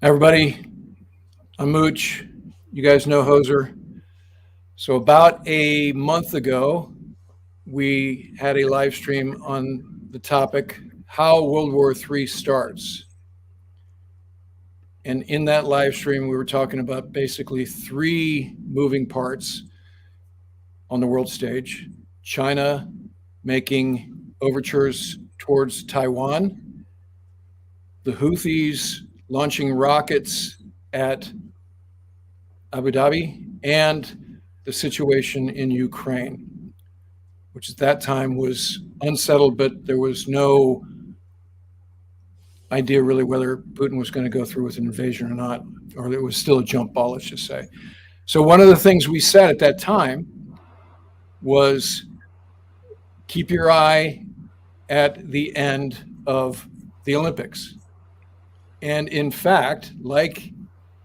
Everybody, I'm Mooch. You guys know Hoser. So about a month ago, we had a live stream on the topic, how World War III starts. And in that live stream, we were talking about basically three moving parts on the world stage. China making overtures towards Taiwan, the Houthis launching rockets at Abu Dhabi, and the situation in Ukraine, which at that time was unsettled, but there was no idea really whether Putin was going to go through with an invasion or not, or it was still a jump ball, let's just say. So one of the things we said at that time was keep your eye at the end of the Olympics. And in fact, like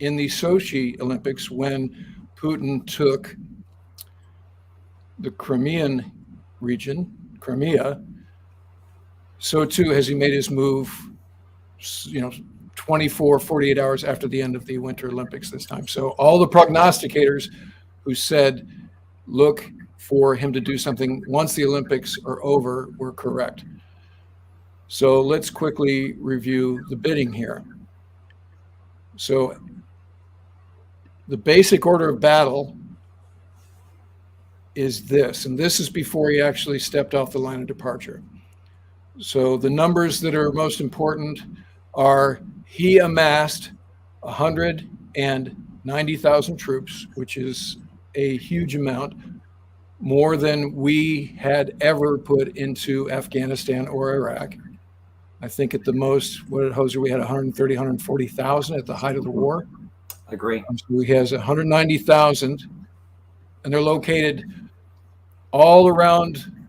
in the Sochi Olympics, when Putin took the Crimean region, Crimea, so too has he made his move, 24, 48 hours after the end of the Winter Olympics this time. So all the prognosticators who said, look for him to do something once the Olympics are over were correct. So let's quickly review the bidding here. So the basic order of battle is this, and this is before he actually stepped off the line of departure. So the numbers that are most important are he amassed 190,000 troops, which is a huge amount, more than we had ever put into Afghanistan or Iraq. I think at the most, what at Hoser, we had 130, 140,000 at the height of the war. I agree. So he has 190,000, and they're located all around,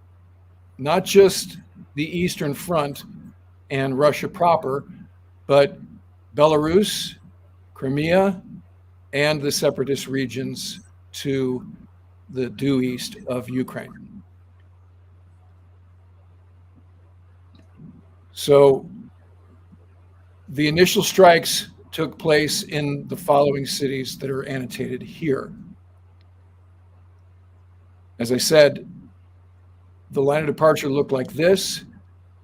not just the Eastern Front and Russia proper, but Belarus, Crimea, and the separatist regions to the due east of Ukraine. So the initial strikes took place in the following cities that are annotated here. As I said, the line of departure looked like this,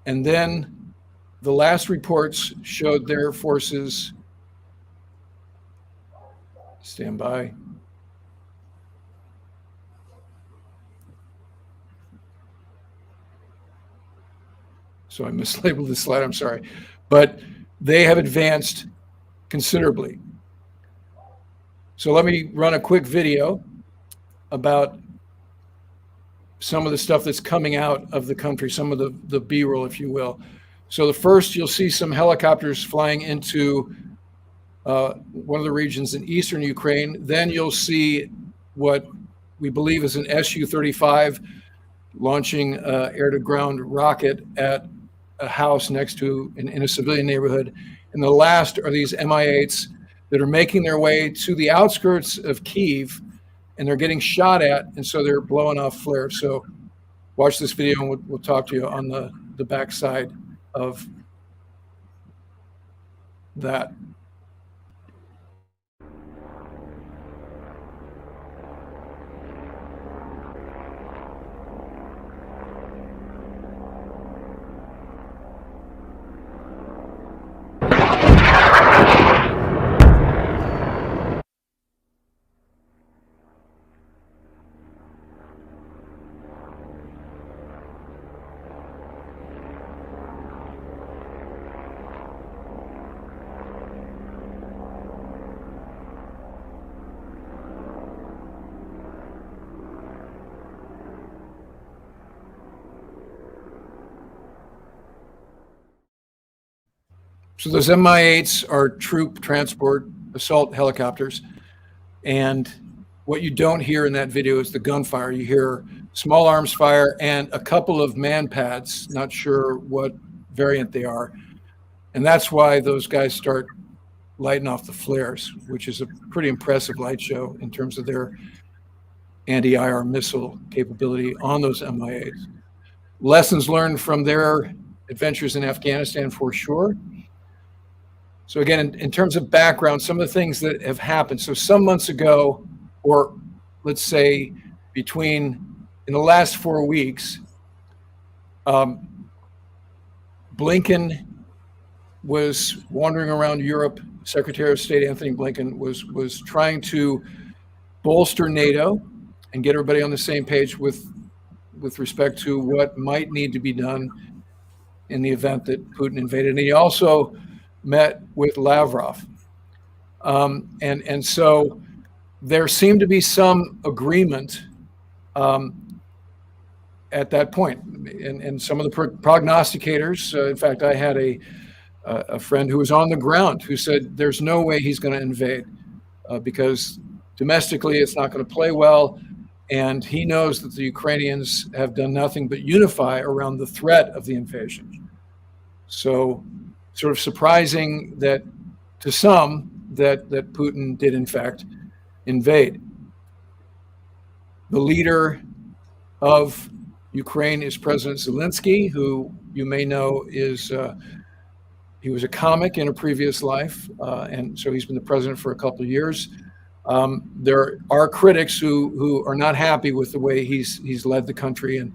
and then the last reports showed their forces, stand by. So I mislabeled this slide, I'm sorry. But they have advanced considerably. So let me run a quick video about some of the stuff that's coming out of the country, some of the B-roll, if you will. So the first, you'll see some helicopters flying into one of the regions in eastern Ukraine. Then you'll see what we believe is an Su-35 launching air-to-ground rocket at a house next to in a civilian neighborhood. And the last are these Mi-8s that are making their way to the outskirts of Kyiv, and they're getting shot at, and so they're blowing off flares. So watch this video, and we'll talk to you on the back side of that. So those Mi-8s are troop transport assault helicopters. And what you don't hear in that video is the gunfire. You hear small arms fire and a couple of man pads, not sure what variant they are. And that's why those guys start lighting off the flares, which is a pretty impressive light show in terms of their anti-IR missile capability on those Mi-8s. Lessons learned from their adventures in Afghanistan for sure. So again, in terms of background, some of the things that have happened. So some months ago, or let's say in the last 4 weeks, Blinken was wandering around Europe. Secretary of State Anthony Blinken was trying to bolster NATO and get everybody on the same page with respect to what might need to be done in the event that Putin invaded. And he also met with Lavrov. And so there seemed to be some agreement at that point. And some of the prognosticators, in fact, I had a friend who was on the ground who said there's no way he's going to invade because domestically it's not going to play well. And he knows that the Ukrainians have done nothing but unify around the threat of the invasion. So sort of surprising that to some that Putin did in fact invade. The leader of Ukraine is President Zelensky, who you may know is he was a comic in a previous life, and so he's been the president for a couple of years. There are critics who are not happy with the way he's led the country,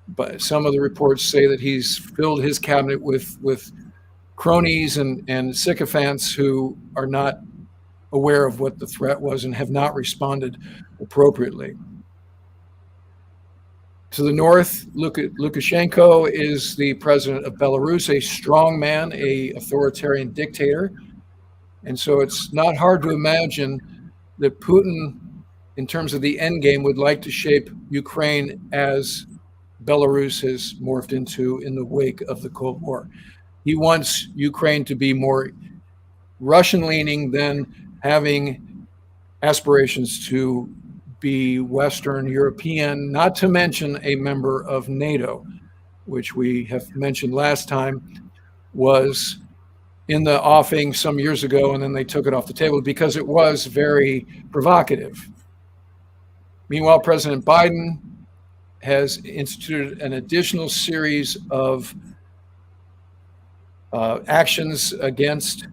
but some of the reports say that he's filled his cabinet with cronies and sycophants who are not aware of what the threat was and have not responded appropriately. To the north, Lukashenko is the president of Belarus, a strong man, a authoritarian dictator. And so it's not hard to imagine that Putin, in terms of the end game, would like to shape Ukraine as Belarus has morphed into in the wake of the Cold War. He wants Ukraine to be more Russian-leaning than having aspirations to be Western European, not to mention a member of NATO, which we have mentioned last time was in the offing some years ago, and then they took it off the table because it was very provocative. Meanwhile, President Biden has instituted an additional series of actions against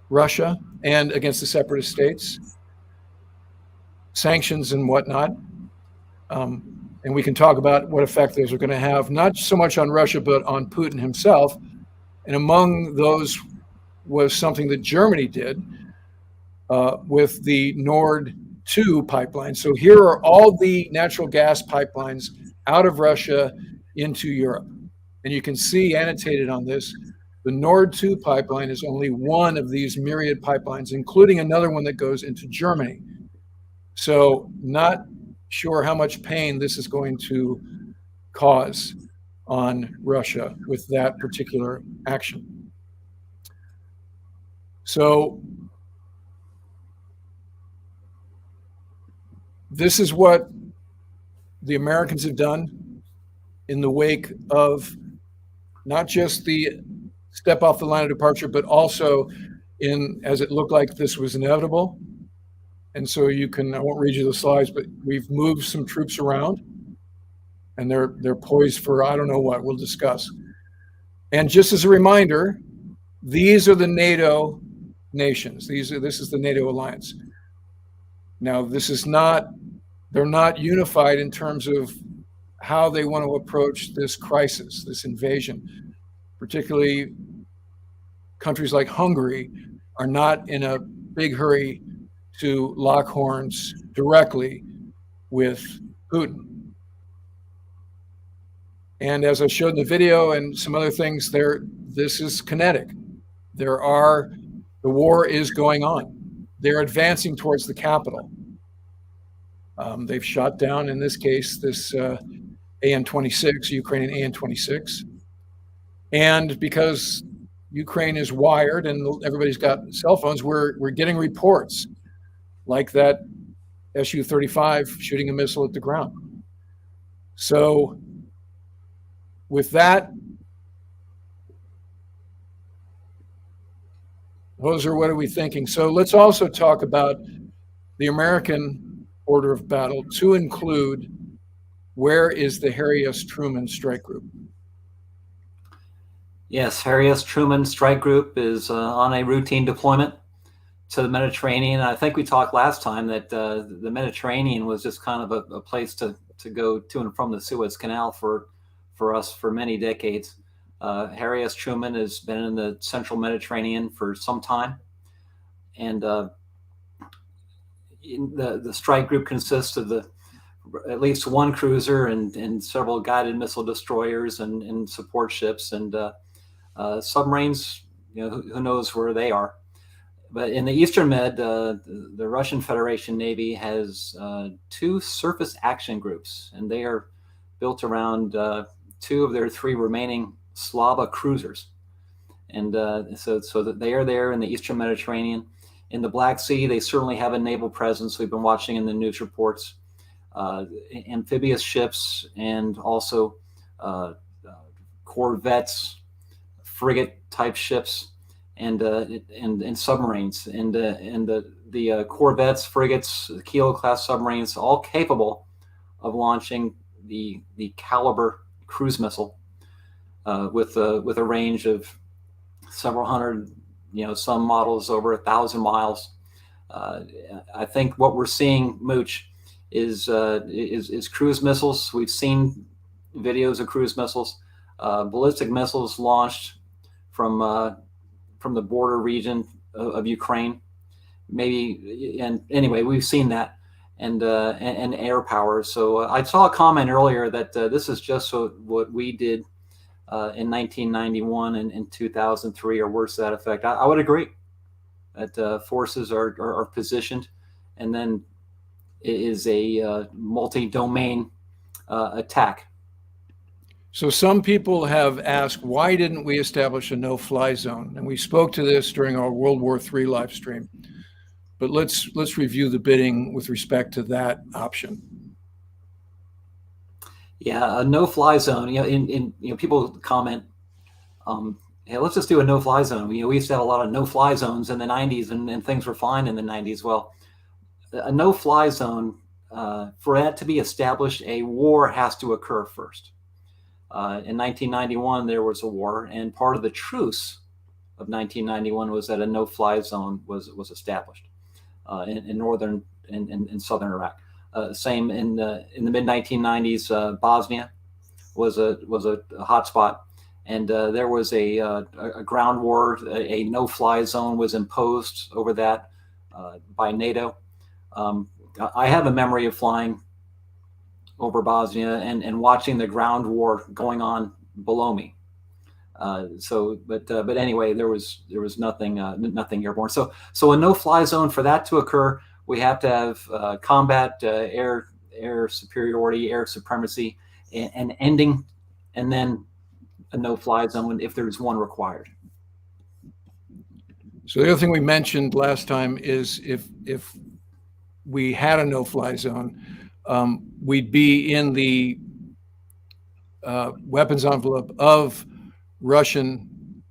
Russia and against the separatist states, sanctions and whatnot. And we can talk about what effect those are going to have, not so much on Russia, but on Putin himself. And among those was something that Germany did with the Nord 2 pipeline. So here are all the natural gas pipelines out of Russia into Europe. And you can see annotated on this, the Nord 2 pipeline is only one of these myriad pipelines, including another one that goes into Germany. So not sure how much pain this is going to cause on Russia with that particular action. So this is what the Americans have done in the wake of not just the step off the line of departure, but also as it looked like this was inevitable. And so I won't read you the slides, but we've moved some troops around and they're poised for, I don't know what, we'll discuss. And just as a reminder, these are the NATO nations. This is the NATO alliance. Now, they're not unified in terms of how they want to approach this crisis, this invasion. Particularly countries like Hungary are not in a big hurry to lock horns directly with Putin. And as I showed in the video and some other things there, this is kinetic. The war is going on. They're advancing towards the capital. They've shot down, in this case, this AN-26, Ukrainian AN-26. And because Ukraine is wired and everybody's got cell phones, we're getting reports like that Su-35 shooting a missile at the ground. So with that, those are what are we thinking. So let's also talk about the American order of battle to include where is the Harry S. Truman strike group. Yes, Harry S. Truman Strike Group is on a routine deployment to the Mediterranean. I think we talked last time that the Mediterranean was just kind of a place to go to and from the Suez Canal for us for many decades. Harry S. Truman has been in the central Mediterranean for some time, and the strike group consists of at least one cruiser and several guided missile destroyers and support ships and submarines. Who knows where they are. But in the Eastern Med, the Russian Federation Navy has two surface action groups, and they are built around two of their three remaining Slava cruisers. And so that they are there in the Eastern Mediterranean. In the Black Sea, they certainly have a naval presence. We've been watching in the news reports. Amphibious ships and also corvettes, frigate-type ships, and submarines, and the corvettes, frigates, Kilo-class submarines, all capable of launching the Caliber cruise missile with a range of several hundred, some models over 1,000 miles. I think what we're seeing, Mooch, is cruise missiles. We've seen videos of cruise missiles, ballistic missiles launched from the border region of Ukraine, maybe. And anyway, we've seen that, and air power. So I saw a comment earlier that this is just what we did in 1991 and 2003, or worse to that effect. I would agree that forces are positioned, and then it is a multi-domain attack. So some people have asked, why didn't we establish a no-fly zone? And we spoke to this during our World War III live stream. But let's review the bidding with respect to that option. Yeah, a no-fly zone. People comment, hey, let's just do a no-fly zone. We used to have a lot of no-fly zones in the 90s, and things were fine in the 90s. Well, a no-fly zone, for that to be established, a war has to occur first. In 1991, there was a war, and part of the truce of 1991 was that a no-fly zone was established in northern and southern Iraq. Same in the mid 1990s, Bosnia was a hotspot, and there was a ground war. A no-fly zone was imposed over that by NATO. I have a memory of flying over Bosnia and watching the ground war going on below me. But anyway, there was nothing airborne. So a no-fly zone, for that to occur, we have to have combat air superiority, air supremacy, and ending, and then a no-fly zone if there's one required. So the other thing we mentioned last time is if we had a no-fly zone, we'd be in the weapons envelope of Russian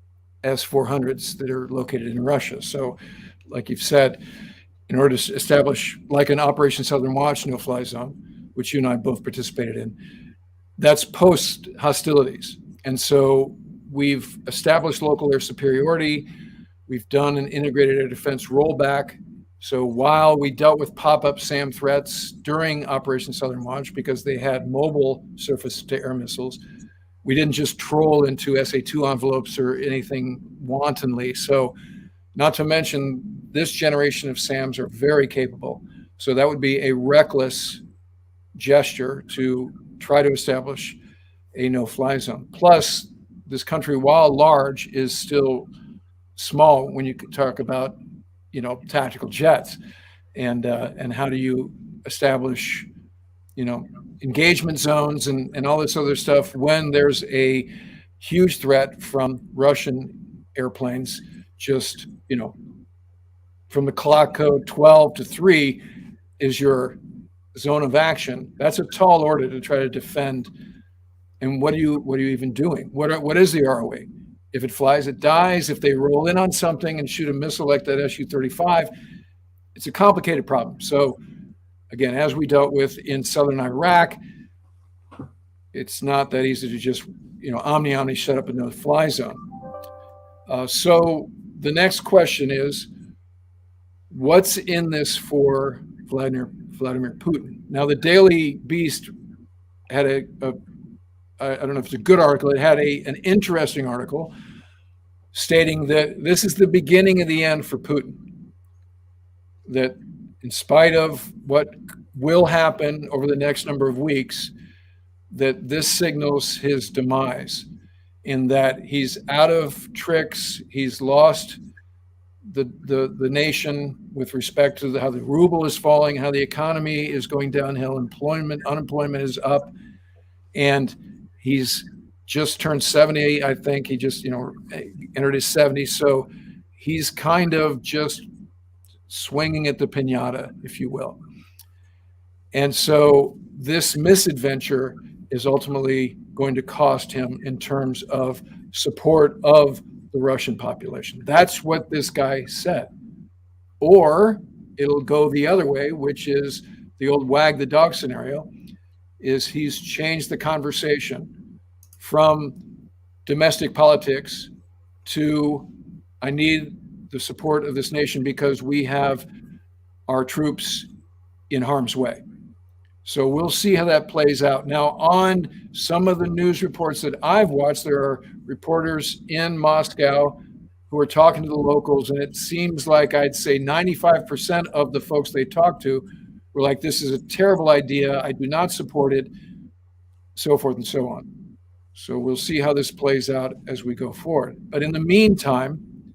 S-400s that are located in Russia. So, like you've said, in order to establish, like an Operation Southern Watch no-fly zone, which you and I both participated in, that's post hostilities. And so we've established local air superiority. We've done an integrated air defense rollback. So while we dealt with pop-up SAM threats during Operation Southern Watch, because they had mobile surface-to-air missiles, we didn't just troll into SA-2 envelopes or anything wantonly. So not to mention, this generation of SAMs are very capable. So that would be a reckless gesture to try to establish a no-fly zone. Plus, this country, while large, is still small when you talk about tactical jets, and how do you establish, engagement zones and all this other stuff when there's a huge threat from Russian airplanes just, from the clock code 12 to 3 is your zone of action. That's a tall order to try to defend. And what are you even doing? What is the ROA? If it flies, it dies. If they roll in on something and shoot a missile like that Su-35, it's a complicated problem. So again, as we dealt with in southern Iraq, it's not that easy to just, omni set up a no-fly zone. So the next question is, what's in this for Vladimir Putin? Now, the Daily Beast had I don't know if it's a good article, it had an interesting article stating that this is the beginning of the end for Putin. That in spite of what will happen over the next number of weeks, that this signals his demise, in that he's out of tricks, he's lost the nation with respect to how the ruble is falling, how the economy is going downhill, unemployment is up, and he's just turned 70. I think he just entered his 70s, so he's kind of just swinging at the piñata, if you will. And so this misadventure is ultimately going to cost him in terms of support of the Russian population. That's what this guy said. Or it'll go the other way, which is the old wag the dog scenario, is he's changed the conversation from domestic politics to, I need the support of this nation because we have our troops in harm's way. So we'll see how that plays out. Now, on some of the news reports that I've watched, there are reporters in Moscow who are talking to the locals, and it seems like I'd say 95% of the folks they talked to were like, this is a terrible idea, I do not support it, so forth and so on. So we'll see how this plays out as we go forward. But in the meantime,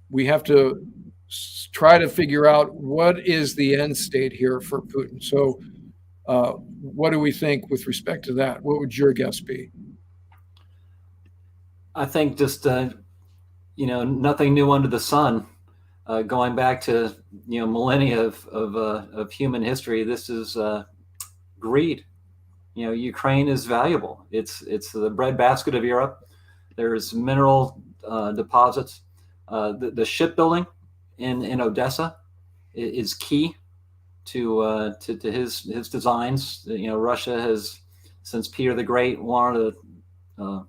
we have to try to figure out what is the end state here for Putin. So what do we think with respect to that? What would your guess be? I think just, nothing new under the sun. Going back to, millennia of human history, this is greed. Ukraine is valuable. It's the breadbasket of Europe. There's mineral deposits. The shipbuilding in Odessa is key to his designs. Russia has, since Peter the Great, wanted a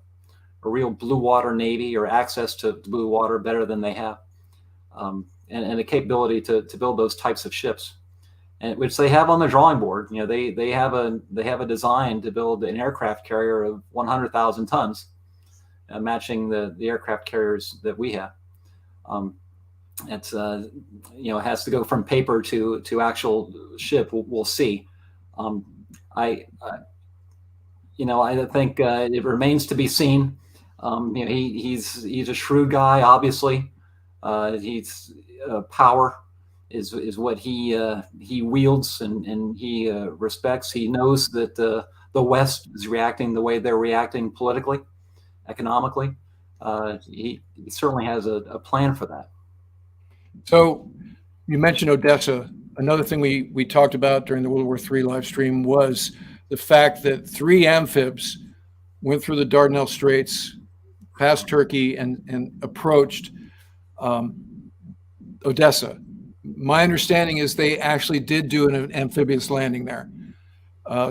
real blue water navy, or access to blue water better than they have, and the capability to build those types of ships, and which they have on the drawing board. They have a design to build an aircraft carrier of 100,000 tons, matching the aircraft carriers that we have. It's has to go from paper to actual ship. We'll see. I think it remains to be seen. He's a shrewd guy, obviously. He's power is what he wields, and he respects. He knows that the West is reacting the way they're reacting politically, economically. He certainly has a plan for that. So you mentioned Odessa. Another thing we talked about during the World War III live stream was the fact that 3 amphibs went through the Dardanelles Straits, past Turkey, and approached Odessa. My understanding is they actually did do an amphibious landing there.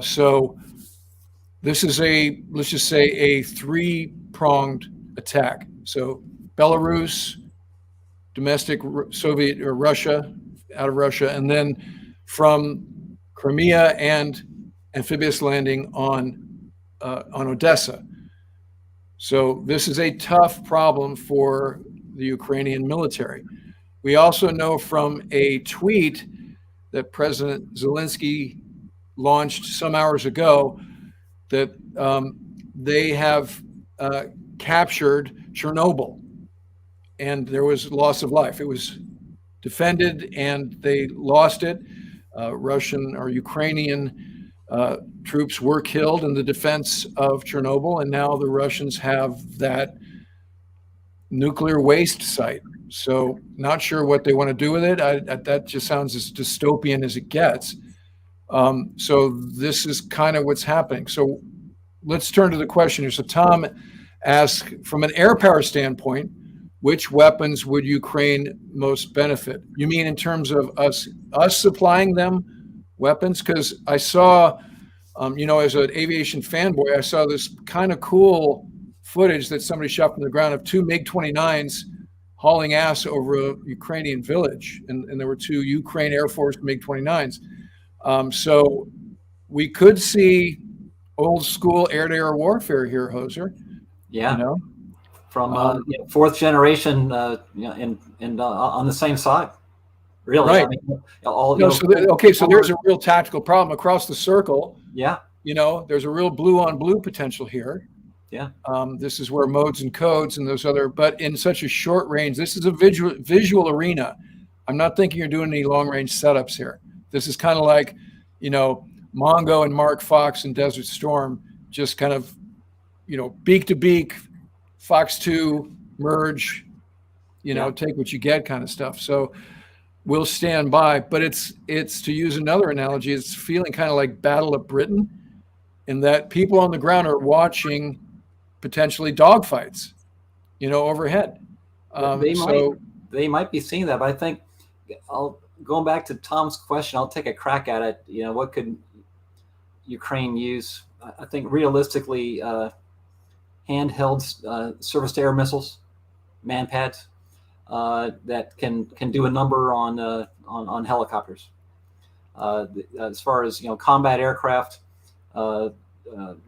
So this is let's just say a 3-pronged attack. So Belarus, domestic Soviet or Russia, out of Russia, and then from Crimea and amphibious landing on Odessa. So this is a tough problem for the Ukrainian military. We also know from a tweet that President Zelensky launched some hours ago that they have captured Chernobyl, and there was loss of life. It was defended and they lost it. Russian or Ukrainian troops were killed in the defense of Chernobyl, and now the Russians have that nuclear waste site. So not sure what they want to do with it. That just sounds as dystopian as it gets. So this is kind of what's happening. So let's turn to the question here. So Tom asked, from an air power standpoint, which weapons would Ukraine most benefit? You mean in terms of us supplying them weapons? Because I saw, as an aviation fanboy, I saw this kind of cool footage that somebody shot from the ground of two MiG-29s hauling ass over a Ukrainian village, and there were two Ukraine Air Force MiG-29s. So we could see old school air-to-air warfare here, Hoser. Yeah. You know, from fourth generation, and on the same side. Really, right? I mean, all No, so there's a real tactical problem across the circle. Yeah. There's a real blue on blue potential here. Yeah. This is where modes and codes and those other, but in such a short range, this is a visual arena. I'm not thinking you're doing any long range setups here. This is kind of like, Mongo and Mark Fox and Desert Storm, just kind of, beak to beak, Fox 2 merge, take what you get kind of stuff. So we'll stand by, but it's to use another analogy, it's feeling kind of like Battle of Britain, in that people on the ground are watching potentially dogfights, overhead. They might be seeing that, but I think going back to Tom's question, I'll take a crack at it. What could Ukraine use? I think realistically, handheld surface-to-air missiles, manpads, that can do a number on helicopters. As far as combat aircraft,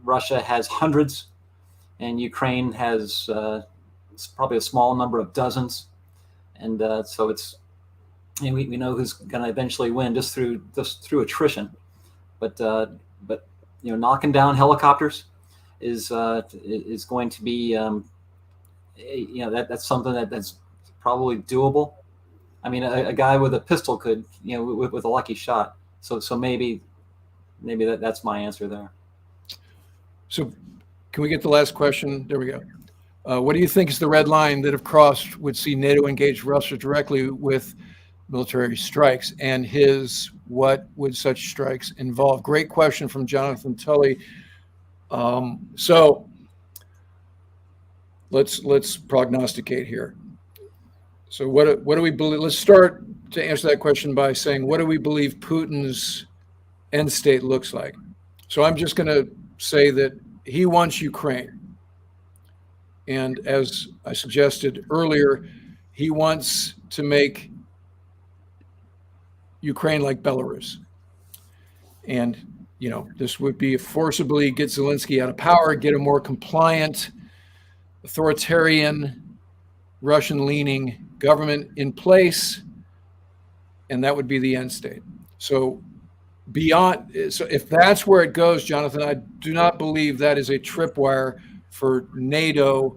Russia has hundreds, and Ukraine has probably a small number of dozens, and so we know who's going to eventually win just through attrition. But knocking down helicopters is going to be that's something that's probably doable. I mean, a guy with a pistol could, with a lucky shot. So maybe that's my answer there. So can we get the last question? There we go. What do you think is the red line that, if crossed, would see NATO engage Russia directly with military strikes? And what would such strikes involve? Great question from Jonathan Tully. So let's prognosticate here. So what do we believe? Let's start to answer that question by saying, what do we believe Putin's end state looks like? So I'm just going to say that he wants Ukraine. And as I suggested earlier, he wants to make Ukraine like Belarus. And, this would be forcibly get Zelensky out of power, get a more compliant, authoritarian, Russian-leaning government in place, and that would be the end state. So if that's where it goes, Jonathan, I do not believe that is a tripwire for NATO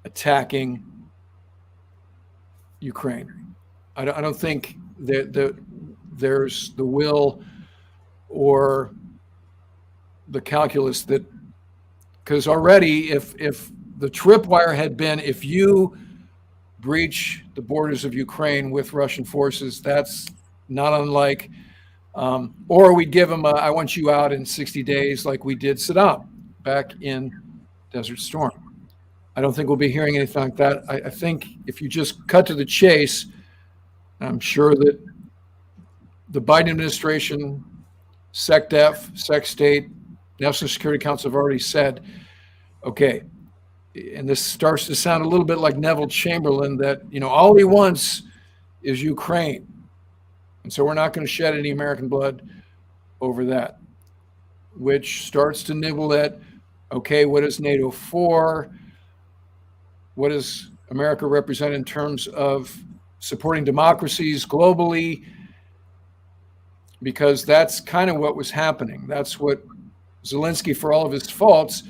attacking Ukraine. I don't think that there's the will or the calculus that, because already if the tripwire had been, if you breach the borders of Ukraine with Russian forces, that's not unlike, or we'd give them I want you out in 60 days like we did Saddam back in Desert Storm. I don't think we'll be hearing anything like that. I think if you just cut to the chase, I'm sure that the Biden administration, SecDef, SecState, National Security Council have already said, okay, and this starts to sound a little bit like Neville Chamberlain, that, all he wants is Ukraine. And so we're not going to shed any American blood over that, which starts to nibble at, okay, what is NATO for? What does America represent in terms of supporting democracies globally? Because that's kind of what was happening. That's what Zelensky, for all of his faults,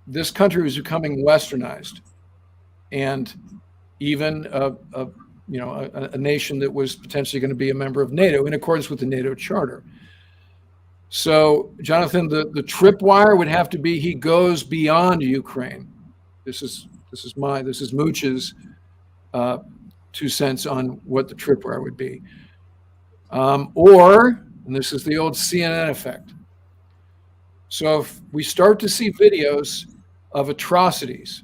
this country was becoming westernized, and even a nation that was potentially going to be a member of NATO in accordance with the NATO charter. So, Jonathan, the tripwire would have to be he goes beyond Ukraine. This is Mooch's 2 cents on what the tripwire would be. Or, and this is the old CNN effect. So if we start to see videos of atrocities,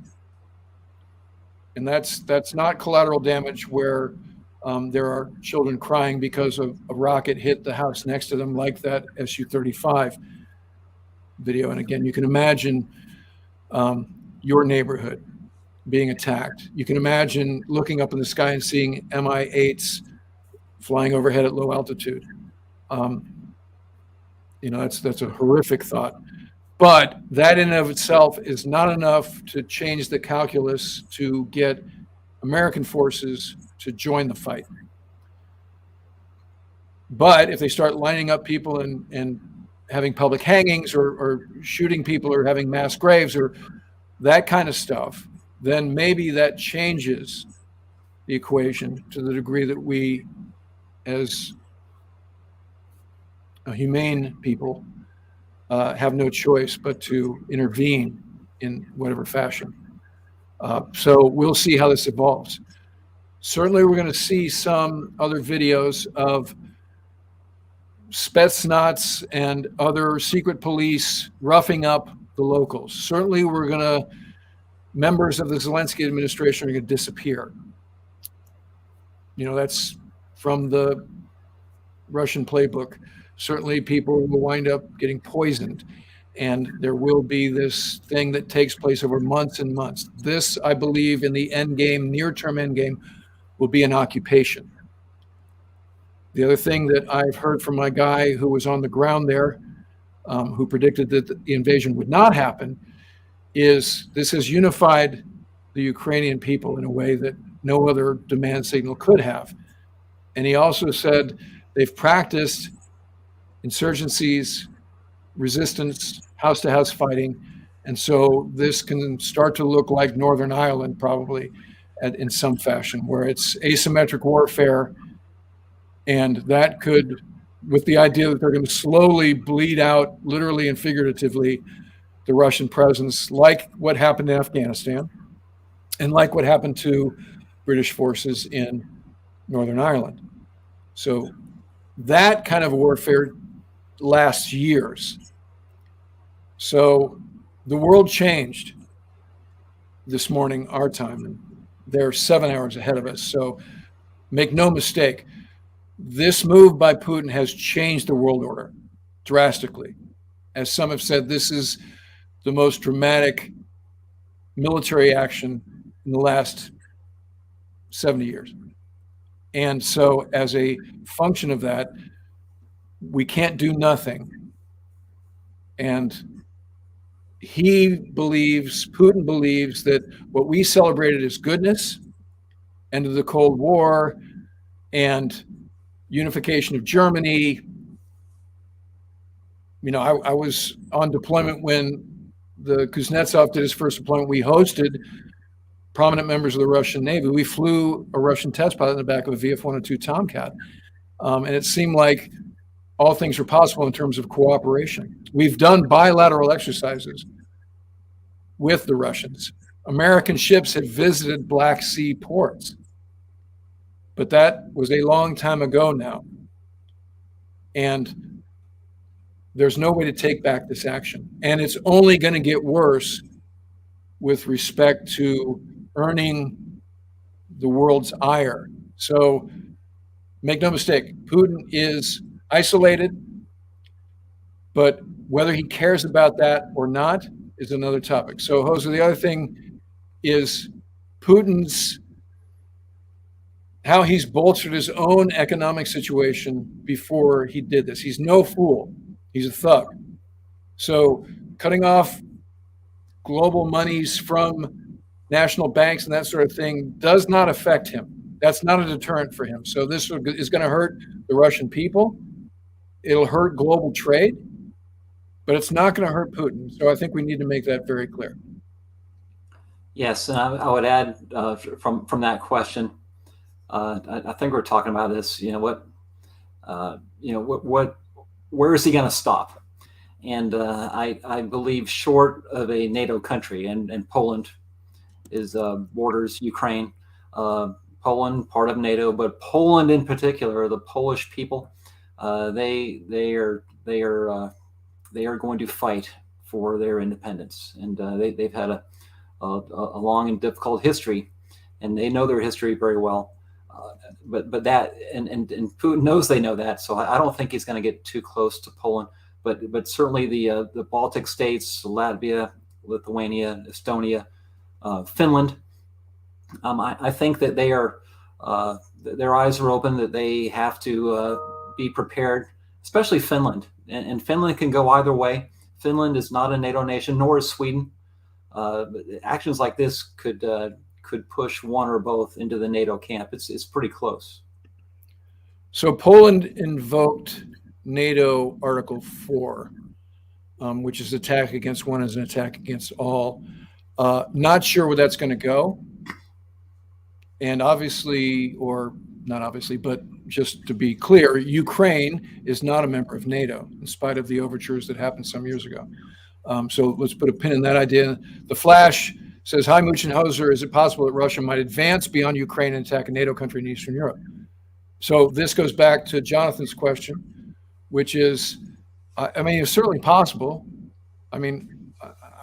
and that's not collateral damage where there are children crying because of a rocket hit the house next to them, like that Su-35 video. And again, you can imagine your neighborhood being attacked. You can imagine looking up in the sky and seeing Mi-8s flying overhead at low altitude. That's a horrific thought. But that in and of itself is not enough to change the calculus to get American forces to join the fight. But if they start lining up people and having public hangings or shooting people or having mass graves or that kind of stuff, then maybe that changes the equation to the degree that we, as a humane people, have no choice but to intervene in whatever fashion. So we'll see how this evolves. Certainly, we're going to see some other videos of Spetsnaz and other secret police roughing up the locals. Certainly, members of the Zelensky administration are going to disappear. That's from the Russian playbook. Certainly, people will wind up getting poisoned, and there will be this thing that takes place over months and months. This, I believe, in the end game, near-term end game, will be an occupation. The other thing that I've heard from my guy who was on the ground there, who predicted that the invasion would not happen, is this has unified the Ukrainian people in a way that no other demand signal could have. And he also said they've practiced insurgencies, resistance, house-to-house fighting, and so this can start to look like Northern Ireland probably in some fashion, where it's asymmetric warfare, and that could, with the idea that they're going to slowly bleed out, literally and figuratively, the Russian presence, like what happened in Afghanistan, and like what happened to British forces in Northern Ireland. So that kind of warfare lasts years. So the world changed this morning, our time, and they're 7 hours ahead of us. So make no mistake, this move by Putin has changed the world order drastically. As some have said, this is the most dramatic military action in the last 70 years. And so as a function of that, we can't do nothing. And Putin believes that what we celebrated as goodness, end of the Cold War, and unification of Germany. I was on deployment when the Kuznetsov did his first deployment. We hosted prominent members of the Russian Navy. We flew a Russian test pilot in the back of a VF-102 Tomcat. And it seemed like all things were possible in terms of cooperation. We've done bilateral exercises with the Russians. American ships had visited Black Sea ports. But that was a long time ago now. And there's no way to take back this action. And it's only going to get worse with respect to earning the world's ire. So make no mistake, Putin is isolated, but whether he cares about that or not is another topic. So, Jose, the other thing is how he's bolstered his own economic situation before he did this. He's no fool. He's a thug. So cutting off global monies from national banks and that sort of thing does not affect him. That's not a deterrent for him. So this is going to hurt the Russian people. It'll hurt global trade, but it's not going to hurt Putin. So I think we need to make that very clear. Yes, and I would add from that question, I think we're talking about this. Where is he going to stop? And I believe short of a NATO country, and Poland borders Ukraine. Poland, part of NATO, but Poland in particular, the Polish people, they are going to fight for their independence, and they've had a long and difficult history, and they know their history very well. But that and Putin knows they know that, so I don't think he's going to get too close to Poland. But certainly the Baltic states, Latvia, Lithuania, Estonia, Finland. I think that they are their eyes are open, that they have to be prepared, especially Finland. And Finland can go either way. Finland is not a NATO nation, nor is Sweden. Actions like this could push one or both into the NATO camp. It's pretty close. So Poland invoked NATO Article 4, which is attack against one is an attack against all. Not sure where that's going to go. And obviously, or not obviously, but just to be clear, Ukraine is not a member of NATO, in spite of the overtures that happened some years ago. So let's put a pin in that idea. The Flash says, hi, Mooch and Hoser, is it possible that Russia might advance beyond Ukraine and attack a NATO country in Eastern Europe? So this goes back to Jonathan's question, which is, I mean, it's certainly possible. I mean,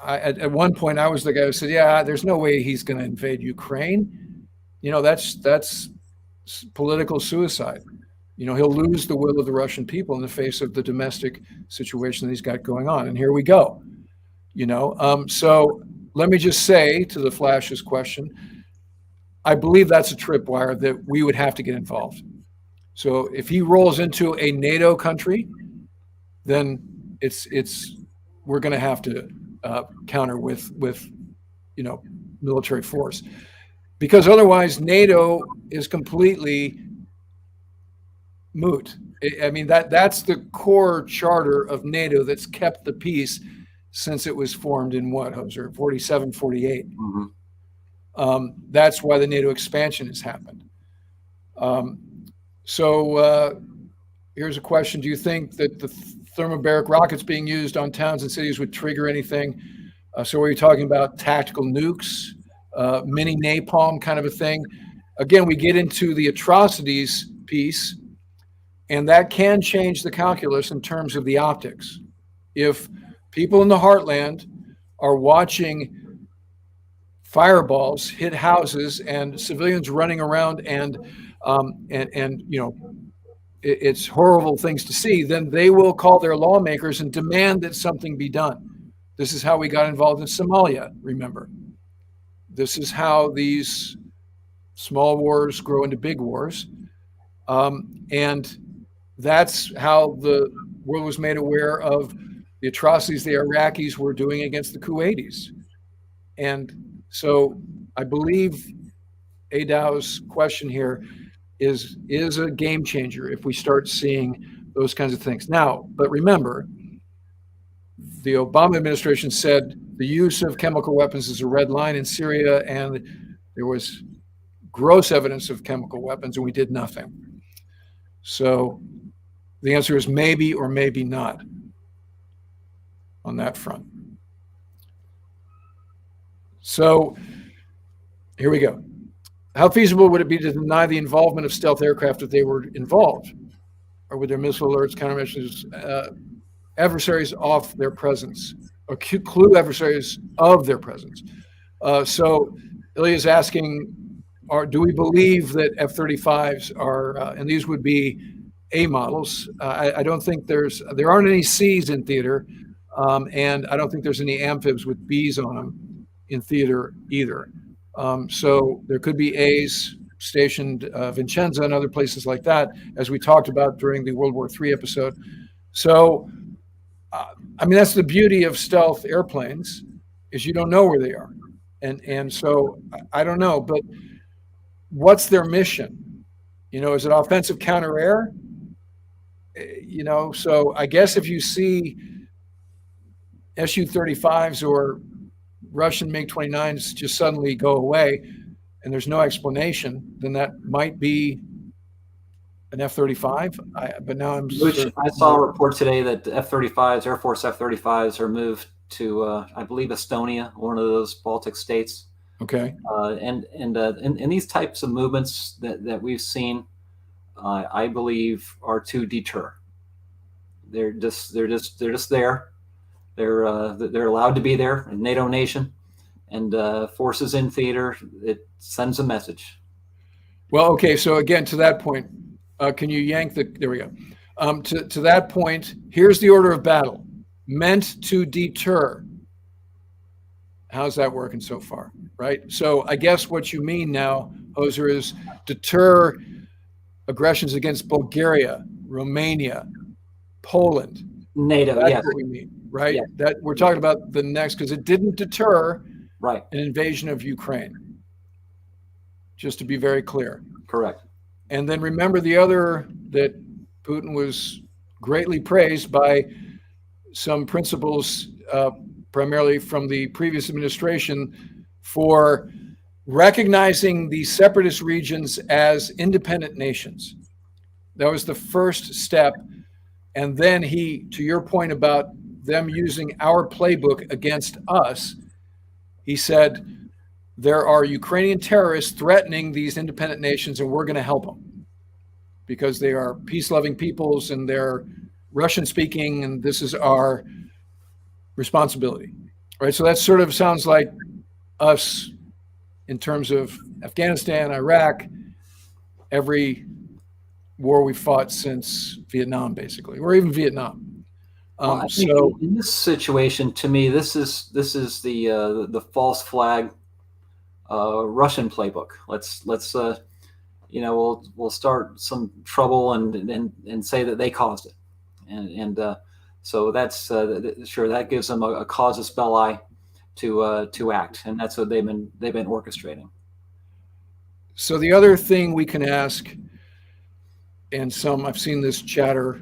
at one point I was the guy who said, yeah, there's no way he's going to invade Ukraine. You know, that's political suicide. You know, he'll lose the will of the Russian people in the face of the domestic situation that he's got going on. And here we go. You know, so let me just say to the Flash's question, I believe that's a tripwire that we would have to get involved. So if he rolls into a NATO country, then we're going to have to counter with you know, military force, because otherwise NATO is completely moot. I mean, that's the core charter of NATO that's kept the peace since it was formed in what, Hoser, 47, 48. Mm-hmm. That's why the NATO expansion has happened. So here's a question. Do you think that the thermobaric rockets being used on towns and cities would trigger anything? So are you talking about tactical nukes, mini napalm kind of a thing? Again, we get into the atrocities piece, and that can change the calculus in terms of the optics. If people in the heartland are watching fireballs hit houses and civilians running around and you know, it's horrible things to see, then they will call their lawmakers and demand that something be done. This is how we got involved in Somalia, remember. This is how these small wars grow into big wars. And that's how the world was made aware of the atrocities the Iraqis were doing against the Kuwaitis. And so I believe Adow's question here is a game changer if we start seeing those kinds of things. Now, but remember, the Obama administration said the use of chemical weapons is a red line in Syria, and there was gross evidence of chemical weapons, and we did nothing. So the answer is maybe or maybe not on that front. So here we go. How feasible would it be to deny the involvement of stealth aircraft if they were involved? Or would their missile alerts, countermeasures, adversaries off their presence, or clue adversaries of their presence? So Ilya is asking, do we believe that F-35s are, and these would be A models. I don't think there aren't any Cs in theater, and I don't think there's any amphibs with Bs on them in theater either. So there could be A's stationed Vincenza and other places like that, as we talked about during the World War III episode. So, I mean, that's the beauty of stealth airplanes, is you don't know where they are. And so I don't know, but what's their mission? You know, is it offensive counter-air? You know, so I guess if you see Su-35s or Russian MiG-29s just suddenly go away and there's no explanation, then that might be an F-35. But now I saw a report today that F-35s, Air Force F-35s, are moved to, I believe, Estonia, one of those Baltic states. Okay. And these types of movements that we've seen, I believe, are to deter. They're just there. They're allowed to be there, a NATO nation, and forces in theater. It sends a message. Well, okay. So again, to that point, can you yank the? There we go. To that point, here's the order of battle: meant to deter. How's that working so far, right? So I guess what you mean now, Hoser, is deter aggressions against Bulgaria, Romania, Poland. NATO, That's yes, what we mean, right? yes, That we're talking about the next, because it didn't deter right, an invasion of Ukraine, just to be very clear. correct. And then remember the other, that Putin was greatly praised by some principals, primarily from the previous administration, for recognizing the separatist regions as independent nations. That was the first step. And then he, to your point about them using our playbook against us, he said, there are Ukrainian terrorists threatening these independent nations, and we're going to help them because they are peace-loving peoples and they're Russian-speaking, and this is our responsibility, right? So that sort of sounds like us in terms of Afghanistan, Iraq, every war we fought since Vietnam, basically, or even Vietnam. Well, I think in this situation, to me, this is the false flag Russian playbook. Let's we'll start some trouble and say that they caused it, and so that's sure that gives them a casus belli to act, and that's what they've been orchestrating. So the other thing we can ask, and I've seen this chatter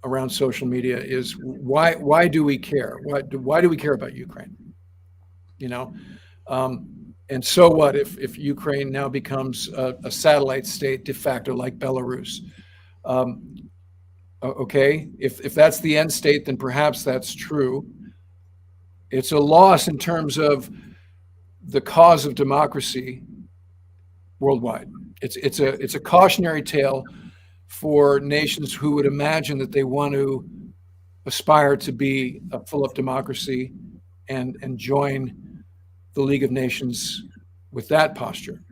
around social media, is why do we care? Why do we care about Ukraine? And so what if Ukraine now becomes a satellite state de facto like Belarus? Okay, if that's the end state, then perhaps that's true. It's a loss in terms of the cause of democracy worldwide. It's a cautionary tale for nations who would imagine that they want to aspire to be a full-up democracy and join the League of Nations with that posture.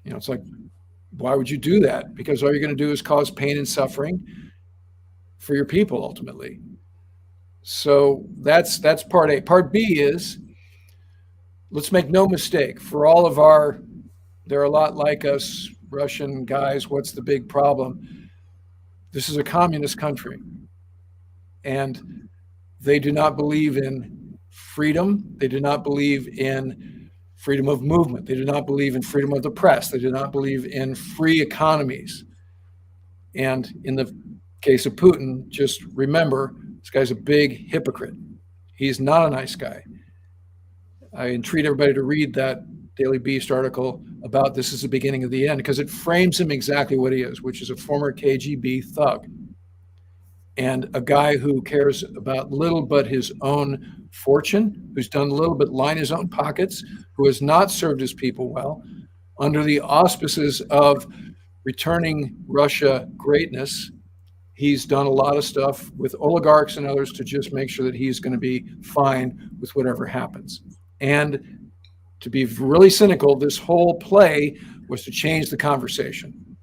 It's like, why would you do that? Because all you're going to do is cause pain and suffering for your people ultimately. So that's part A. Part B is, let's make no mistake, for all of they're a lot like us Russian guys, what's the big problem? This is a communist country, and they do not believe in freedom. They do not believe in freedom of movement. They do not believe in freedom of the press. They do not believe in free economies. And in the case of Putin, just remember, this guy's a big hypocrite. He's not a nice guy. I entreat everybody to read that Daily Beast article about this is the beginning of the end, because it frames him exactly what he is, which is a former KGB thug and a guy who cares about little but his own fortune, who's done little but line his own pockets, who has not served his people well, under the auspices of returning Russia greatness. He's done a lot of stuff with oligarchs and others to just make sure that he's going to be fine with whatever happens. And to be really cynical, this whole play was to change the conversation.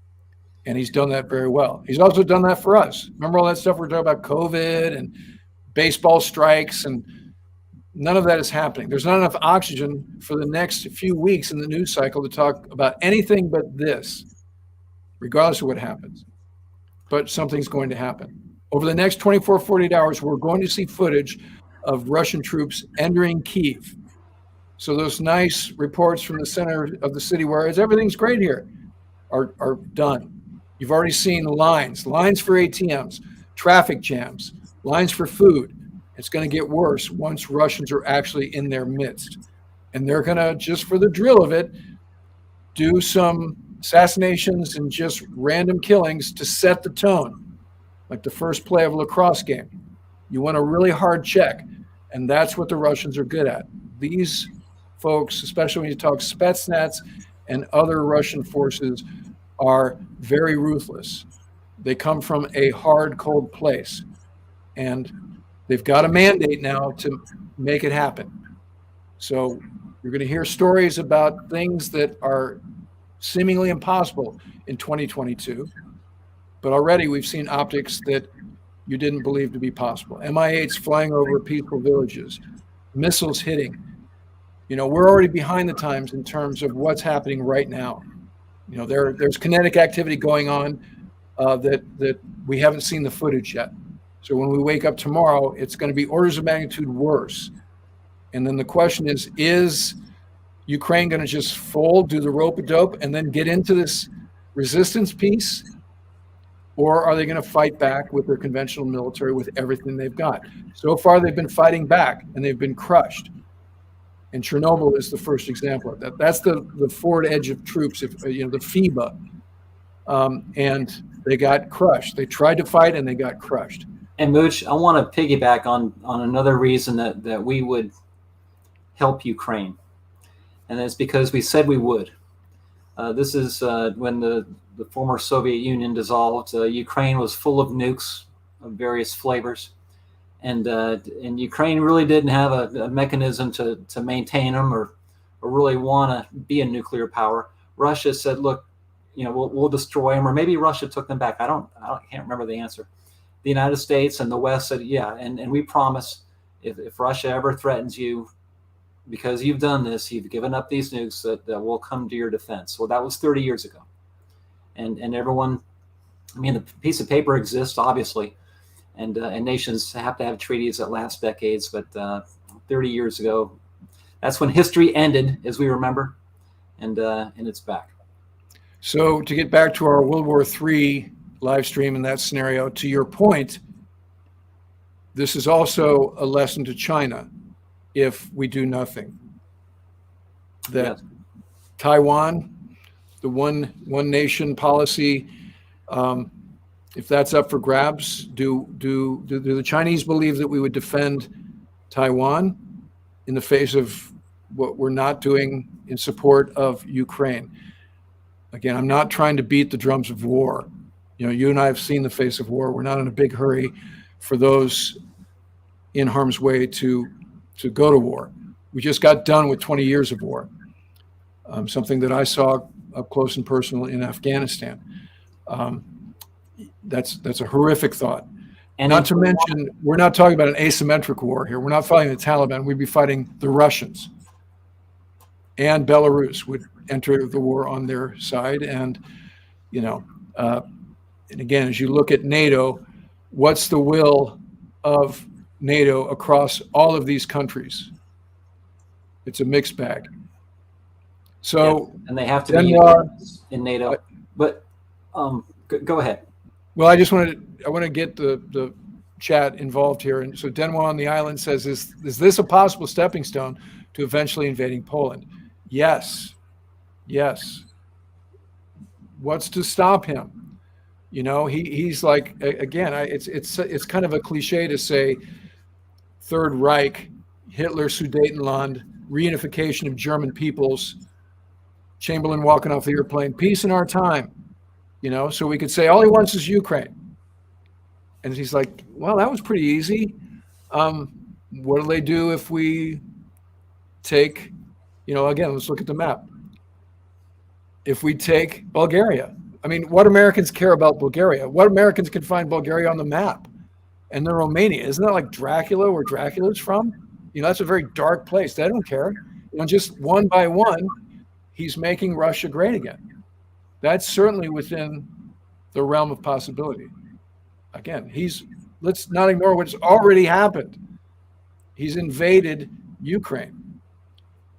And he's done that very well. He's also done that for us. Remember all that stuff we're talking about, COVID and baseball strikes, and none of that is happening. There's not enough oxygen for the next few weeks in the news cycle to talk about anything but this, regardless of what happens. But something's going to happen. Over the next 24, 48 hours, we're going to see footage of Russian troops entering Kyiv. So those nice reports from the center of the city where everything's great here are done. You've already seen lines for ATMs, traffic jams, lines for food. It's going to get worse once Russians are actually in their midst. And they're going to, just for the drill of it, do some assassinations and just random killings to set the tone, like the first play of a lacrosse game. You want a really hard check, and that's what the Russians are good at. These folks, especially when you talk Spetsnaz and other Russian forces, are very ruthless. They come from a hard, cold place, and they've got a mandate now to make it happen. So you're going to hear stories about things that are seemingly impossible in 2022, but already we've seen optics that you didn't believe to be possible. Mi-8s flying over peaceful villages, missiles hitting. We're already behind the times in terms of what's happening right now. There's kinetic activity going on that we haven't seen the footage yet. So when we wake up tomorrow, it's going to be orders of magnitude worse. And then the question is Ukraine going to just fold, do the rope-a-dope, and then get into this resistance piece? Or are they going to fight back with their conventional military with everything they've got? So far, they've been fighting back, and they've been crushed. And Chernobyl is the first example of that. That's the forward edge of troops, the FIBA. And they got crushed. They tried to fight, and they got crushed. And Mooch, I want to piggyback on another reason that we would help Ukraine. And that's because we said we would. This is when the former Soviet Union dissolved. Ukraine was full of nukes of various flavors. And Ukraine really didn't have a mechanism to maintain them or really want to be a nuclear power. Russia said, look, we'll destroy them, or maybe Russia took them back. I can't remember the answer. The United States and the West said, yeah, and we promise if Russia ever threatens you, because you've done this, you've given up these nukes, that will come to your defense. Well, that was 30 years ago. And everyone, the piece of paper exists, obviously, and nations have to have treaties that last decades, but 30 years ago, that's when history ended, as we remember, and it's back. So to get back to our World War III live stream in that scenario, to your point, this is also a lesson to China if we do nothing. That yes. Taiwan, the one nation policy, if that's up for grabs, do the Chinese believe that we would defend Taiwan in the face of what we're not doing in support of Ukraine? Again, I'm not trying to beat the drums of war. You and I have seen the face of war. We're not in a big hurry for those in harm's way to go to war. We just got done with 20 years of war, something that I saw up close and personal in Afghanistan. That's a horrific thought. And not to mention, we're not talking about an asymmetric war here. We're not fighting the Taliban. We'd be fighting the Russians. And Belarus would enter the war on their side. And, and again, as you look at NATO, what's the will of NATO across all of these countries? It's a mixed bag. So, and they have to be in NATO. But go ahead. Well, I want to get the chat involved here. And so Denwa on the island says, is this a possible stepping stone to eventually invading Poland? Yes. What's to stop him? He's like, again, it's kind of a cliche to say Third Reich, Hitler, Sudetenland, reunification of German peoples, Chamberlain walking off the airplane, peace in our time. So we could say all he wants is Ukraine. And he's like, well, that was pretty easy. What do they do if we take, again, let's look at the map. If we take Bulgaria, what Americans care about Bulgaria? What Americans can find Bulgaria on the map? And then Romania. Isn't that like Dracula, where Dracula's from? That's a very dark place. They don't care. Just one by one, he's making Russia great again. That's certainly within the realm of possibility. Again, let's not ignore what's already happened. He's invaded Ukraine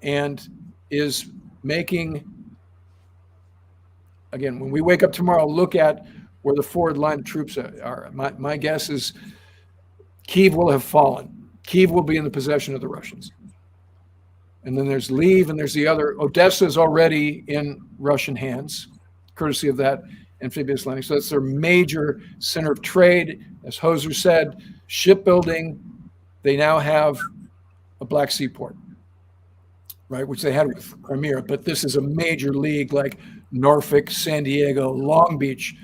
and is making, again, when we wake up tomorrow, look at where the forward line of troops are. My guess is Kyiv will have fallen. Kyiv will be in the possession of the Russians. And then there's Lviv, and there's the other. Odessa is already in Russian hands, courtesy of that amphibious landing. So that's their major center of trade. As Hoser said, shipbuilding. They now have a Black Sea port, right, which they had with Crimea. But this is a major league like Norfolk, San Diego, Long Beach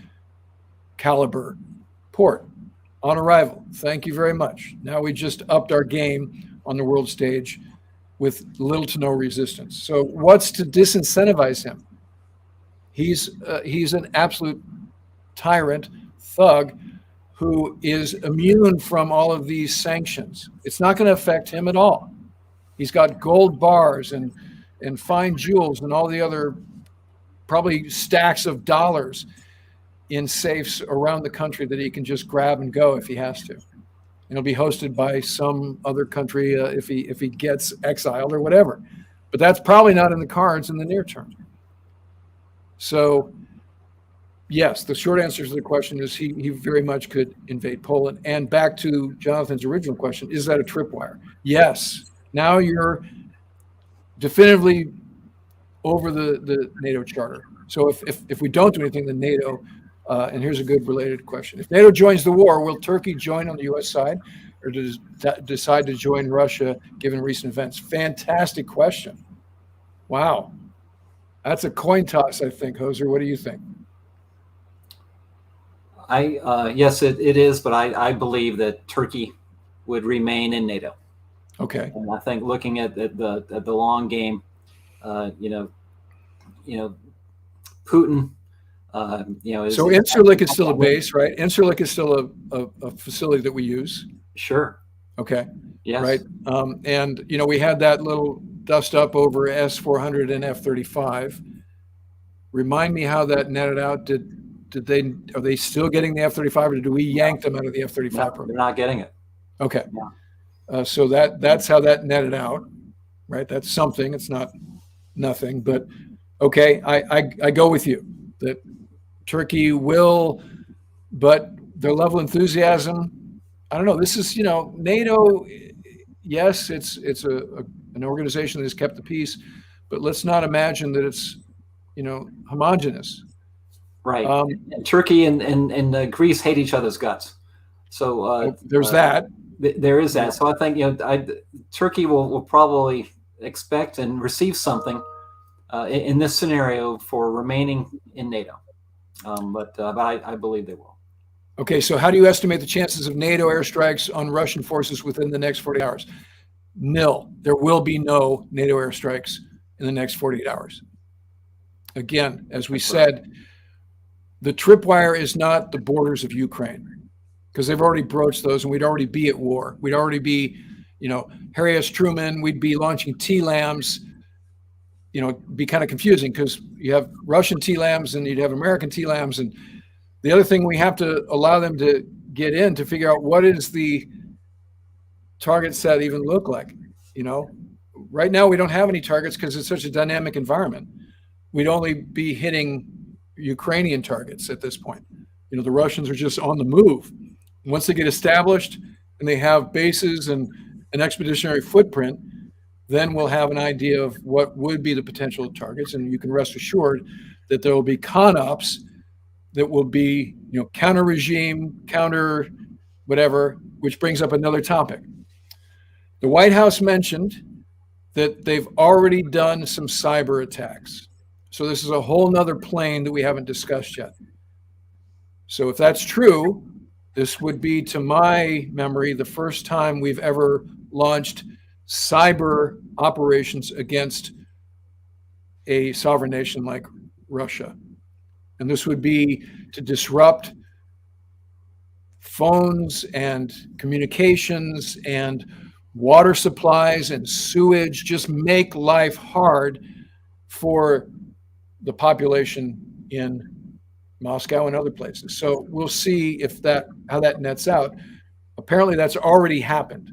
caliber port on arrival. Thank you very much. Now we just upped our game on the world stage with little to no resistance. So what's to disincentivize him? He's an absolute tyrant, thug, who is immune from all of these sanctions. It's not going to affect him at all. He's got gold bars and fine jewels and all the other probably stacks of dollars in safes around the country that he can just grab and go if he has to. And he'll be hosted by some other country if he gets exiled or whatever. But that's probably not in the cards in the near term. So, yes, the short answer to the question is he very much could invade Poland. And back to Jonathan's original question, is that a tripwire? Yes. Now you're definitively over the NATO charter. So if we don't do anything, then NATO, and here's a good related question. If NATO joins the war, will Turkey join on the U.S. side, or does decide to join Russia given recent events? Fantastic question. Wow. That's a coin toss, I think. Hoser, what do you think? Yes, it is, but I believe that Turkey would remain in NATO. Okay. And I think looking at the long game, Putin, so Incirlik is still a base, right? Incirlik is still a facility that we use. Sure. Okay. Yes. Right. And we had that little dust up over S-400 and F-35. Remind me how that netted out. Are they still getting the F-35, or did we yank them out of the F-35 program? They're not getting it. Okay. Yeah. So that's how that netted out, right? That's something. It's not nothing, but okay. I go with you that Turkey will, but their level of enthusiasm, I don't know. This is, NATO. Yes, it's an organization that has kept the peace, but let's not imagine that it's, homogenous. Right. Turkey and Greece hate each other's guts. So there's that. There is that. So I think Turkey will probably expect and receive something in this scenario for remaining in NATO. But I believe they will. Okay, so how do you estimate the chances of NATO airstrikes on Russian forces within the next 48 hours? Nil. There will be no NATO airstrikes in the next 48 hours. Again, as we said, the tripwire is not the borders of Ukraine, because they've already broached those, and we'd already be at war. We'd already be, Harry S. Truman, we'd be launching TLAMs. Be kind of confusing because you have Russian TLAMs and you'd have American TLAMs. And the other thing, we have to allow them to get in to figure out what is the target set even look like. Right now we don't have any targets because it's such a dynamic environment. We'd only be hitting Ukrainian targets at this point. The Russians are just on the move. Once they get established and they have bases and an expeditionary footprint, then we'll have an idea of what would be the potential targets. And you can rest assured that there will be con-ops that will be, counter regime, counter whatever, which brings up another topic. The White House mentioned that they've already done some cyber attacks. So this is a whole nother plane that we haven't discussed yet. So if that's true, this would be, to my memory, the first time we've ever launched cyber operations against a sovereign nation like Russia. And this would be to disrupt phones and communications and water supplies and sewage, just make life hard for the population in Moscow and other places. So we'll see how that nets out. Apparently that's already happened.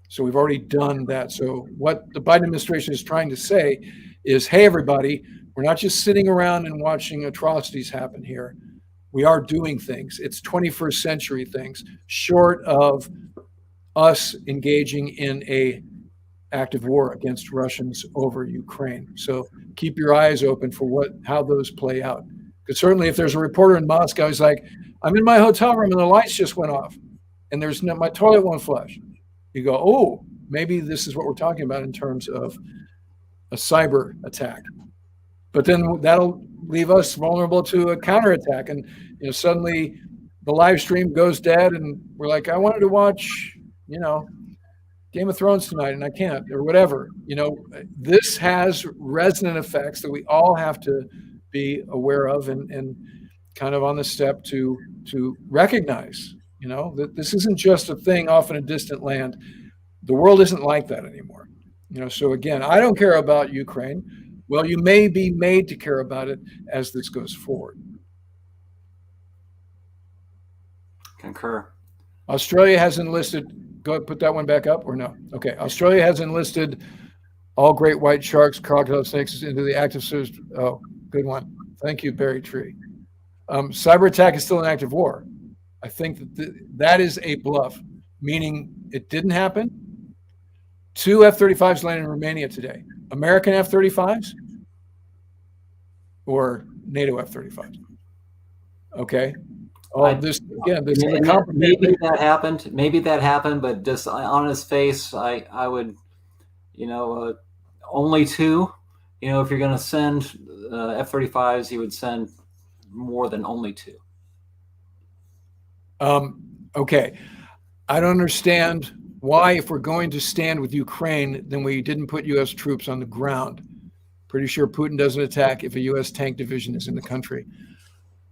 So we've already done that. So what the Biden administration is trying to say is, hey, everybody, we're not just sitting around and watching atrocities happen here. We are doing things. It's 21st century things, short of us engaging in a active war against Russians over Ukraine. So keep your eyes open for how those play out. Because certainly if there's a reporter in Moscow who's like, I'm in my hotel room and the lights just went off and my toilet won't flush. You go, oh, maybe this is what we're talking about in terms of a cyber attack. But then that'll leave us vulnerable to a counterattack. And suddenly the live stream goes dead and we're like, I wanted to watch, Game of Thrones tonight and I can't, or whatever. This has resonant effects that we all have to be aware of and kind of on the step to recognize, that this isn't just a thing off in a distant land. The world isn't like that anymore. So again, I don't care about Ukraine. Well, you may be made to care about it as this goes forward. Concur. Australia has enlisted, go ahead, put that one back up or no? Okay. Australia has enlisted all great white sharks, crocodile snakes into the active service. Oh, good one. Thank you, Barry Tree. Cyber attack is still an active war. I think that is a bluff, meaning it didn't happen. 2 F-35s landed in Romania today. American F-35s or NATO F-35s? Okay. This maybe that happened. Maybe that happened, but just on his face, I would, only 2. If you're going to send F-35s, you would send more than only 2. Okay. I don't understand why, if we're going to stand with Ukraine, then we didn't put U.S. troops on the ground. Pretty sure Putin doesn't attack if a U.S. tank division is in the country.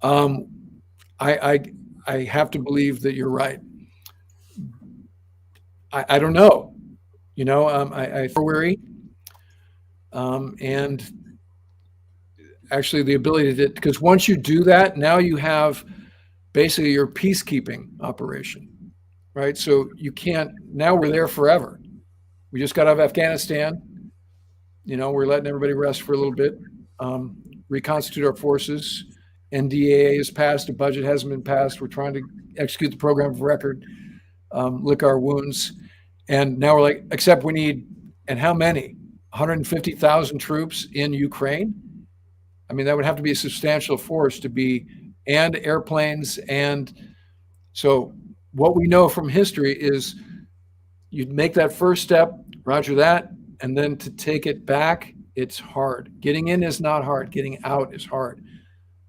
I have to believe that you're right. I don't know. I worry. And actually the ability to, because once you do that, now you have basically your peacekeeping operation, right? So you can't, now we're there forever. We just got out of Afghanistan. We're letting everybody rest for a little bit, reconstitute our forces. NDAA has passed, a budget hasn't been passed. We're trying to execute the program of record, lick our wounds. And now we're like, except we need, and how many? 150,000 troops in Ukraine? I mean, that would have to be a substantial force to be, and airplanes. And so what we know from history is you'd make that first step, roger that, and then to take it back, it's hard. Getting in is not hard. Getting out is hard.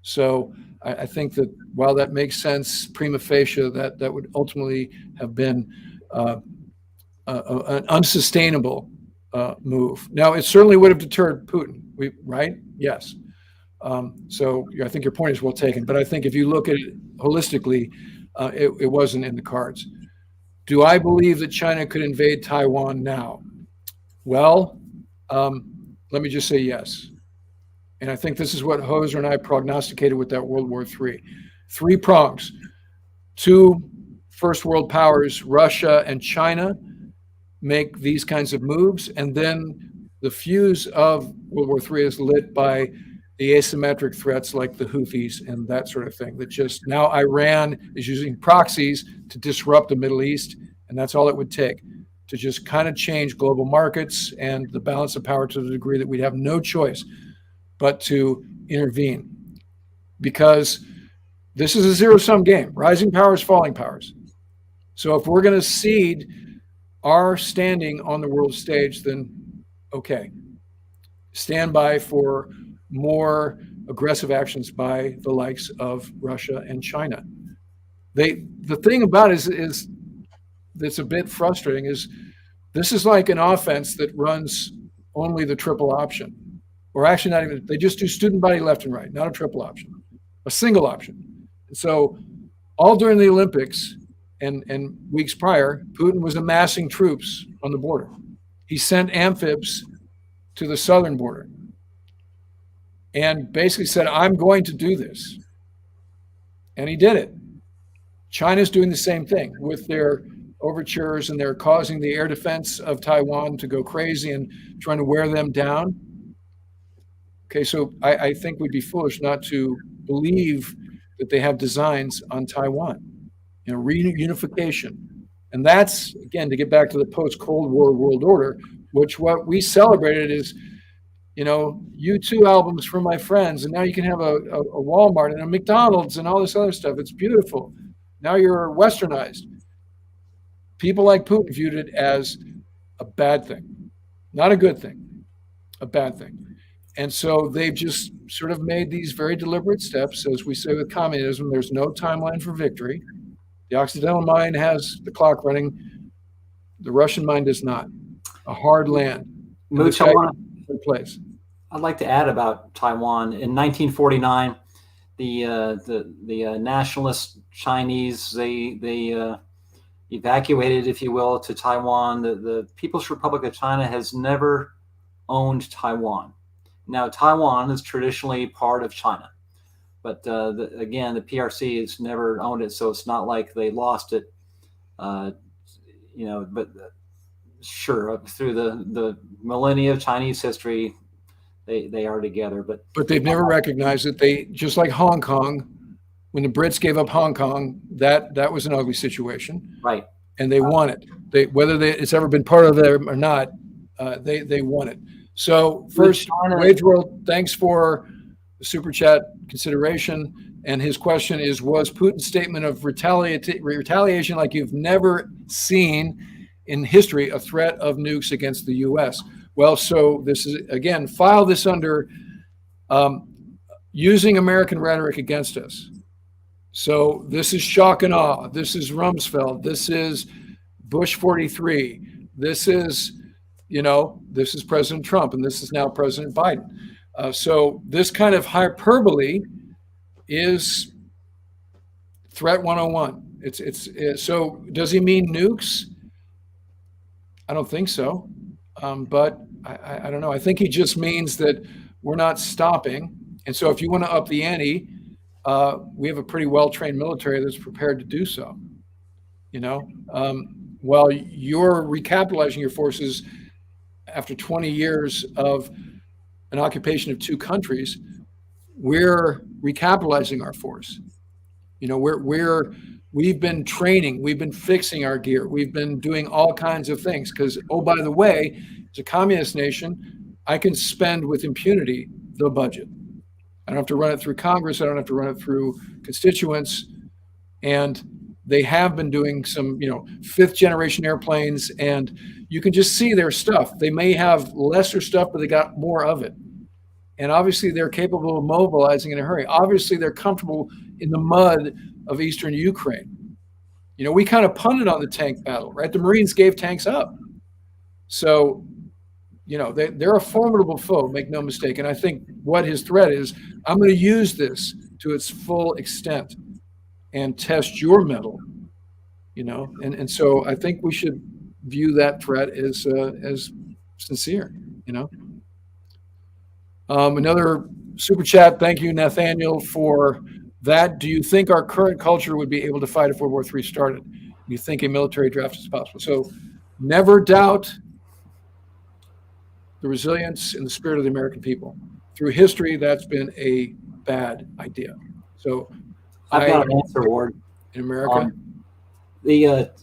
So I think that while that makes sense, prima facie, that would ultimately have been an unsustainable move. Now, it certainly would have deterred Putin, right? Yes. So I think your point is well taken. But I think if you look at it holistically, it wasn't in the cards. Do I believe that China could invade Taiwan now? Well, let me just say yes. And I think this is what Hoser and I prognosticated with that World War III. 3 prongs. 2 first world powers, Russia and China, make these kinds of moves. And then the fuse of World War III is lit by the asymmetric threats like the Houthis and that sort of thing. That just now Iran is using proxies to disrupt the Middle East. And that's all it would take to just kind of change global markets and the balance of power to the degree that we'd have no choice but to intervene, because this is a zero-sum game, rising powers, falling powers. So if we're going to cede our standing on the world stage, then okay, stand by for more aggressive actions by the likes of Russia and China. The thing about it is that's a bit frustrating is this is like an offense that runs only the triple option. Or actually not even, they just do student body left and right, not a triple option, a single option. So all during the Olympics and weeks prior, Putin was amassing troops on the border. He sent amphibs to the southern border and basically said, I'm going to do this. And he did it. China's doing the same thing with their overtures, and they're causing the air defense of Taiwan to go crazy and trying to wear them down. Okay, so I think we'd be foolish not to believe that they have designs on Taiwan, reunification. And that's, again, to get back to the post-Cold War world order, which what we celebrated is, U2 albums for my friends, and now you can have a Walmart and a McDonald's and all this other stuff. It's beautiful. Now you're westernized. People like Putin viewed it as a bad thing, not a good thing, a bad thing. And so they've just sort of made these very deliberate steps. As we say with communism, there's no timeline for victory. The Occidental mind has the clock running. The Russian mind does not. A hard land. Mooch, I'd like to add about Taiwan. In 1949, the nationalist Chinese, they evacuated, if you will, to Taiwan. The People's Republic of China has never owned Taiwan. Now, Taiwan is traditionally part of China, but again, the PRC has never owned it, so it's not like they lost it. But sure, through the millennia of Chinese history, they are together. But they've never recognized it. They, just like Hong Kong, when the Brits gave up Hong Kong, that was an ugly situation, right? And they won it. Whether it's ever been part of them or not, they won it. So first, Wage World, thanks for the super chat consideration. And his question is, was Putin's statement of retaliation like you've never seen in history a threat of nukes against the U.S.? Well, so this is, again, file this under using American rhetoric against us. So this is shock and awe. This is Rumsfeld. This is Bush 43. This is, this is President Trump, and this is now President Biden. So this kind of hyperbole is threat 101. It's so does he mean nukes? I don't think so. But I don't know. I think he just means that we're not stopping. And so if you want to up the ante, we have a pretty well-trained military that's prepared to do so. While you're recapitalizing your forces after 20 years of an occupation of two countries, we're recapitalizing our force. We've been training, we've been fixing our gear, we've been doing all kinds of things because, oh, by the way, as a communist nation, I can spend with impunity the budget. I don't have to run it through Congress. I don't have to run it through constituents. And they have been doing some, fifth generation airplanes, and you can just see their stuff. They may have lesser stuff, but they got more of it. And obviously they're capable of mobilizing in a hurry. Obviously they're comfortable in the mud of Eastern Ukraine. We kind of punted on the tank battle, right? The Marines gave tanks up. So, they're a formidable foe, make no mistake. And I think what his threat is, I'm going to use this to its full extent and test your mettle, and so I think we should view that threat as sincere, Another super chat. Thank you, Nathaniel, for that. Do you think our current culture would be able to fight if World War III started? Do you think a military draft is possible? So never doubt the resilience and the spirit of the American people. Through history, that's been a bad idea. So I've got an answer, Ward. In America, at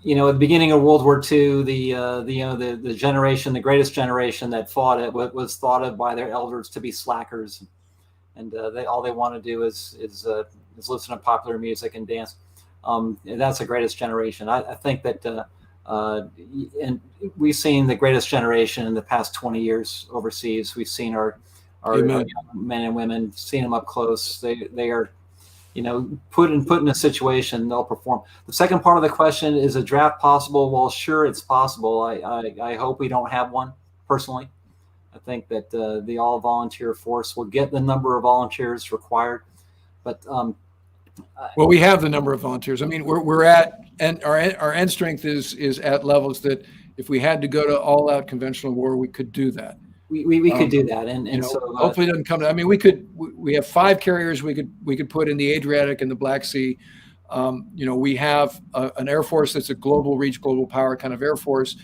the beginning of World War II, the generation, the greatest generation that fought it, was thought of by their elders to be slackers, and all they want to do is listen to popular music and dance. And that's the greatest generation. I think that, and we've seen the greatest generation in the past 20 years overseas. We've seen our young men and women, seen them up close. They are, put in a situation, they'll perform. The second part of the question, is a draft possible? Well, sure, it's possible. I hope we don't have one personally. I think that the all volunteer force will get the number of volunteers required, but well, we have the number of volunteers. I mean, we're at, and our end strength is at levels that if we had to go to all out conventional war, we could do that. We could do that, and so hopefully it doesn't come to. I mean, we have 5 carriers we could put in the Adriatic and the Black Sea. We have an Air Force that's a global reach, global power kind of Air Force.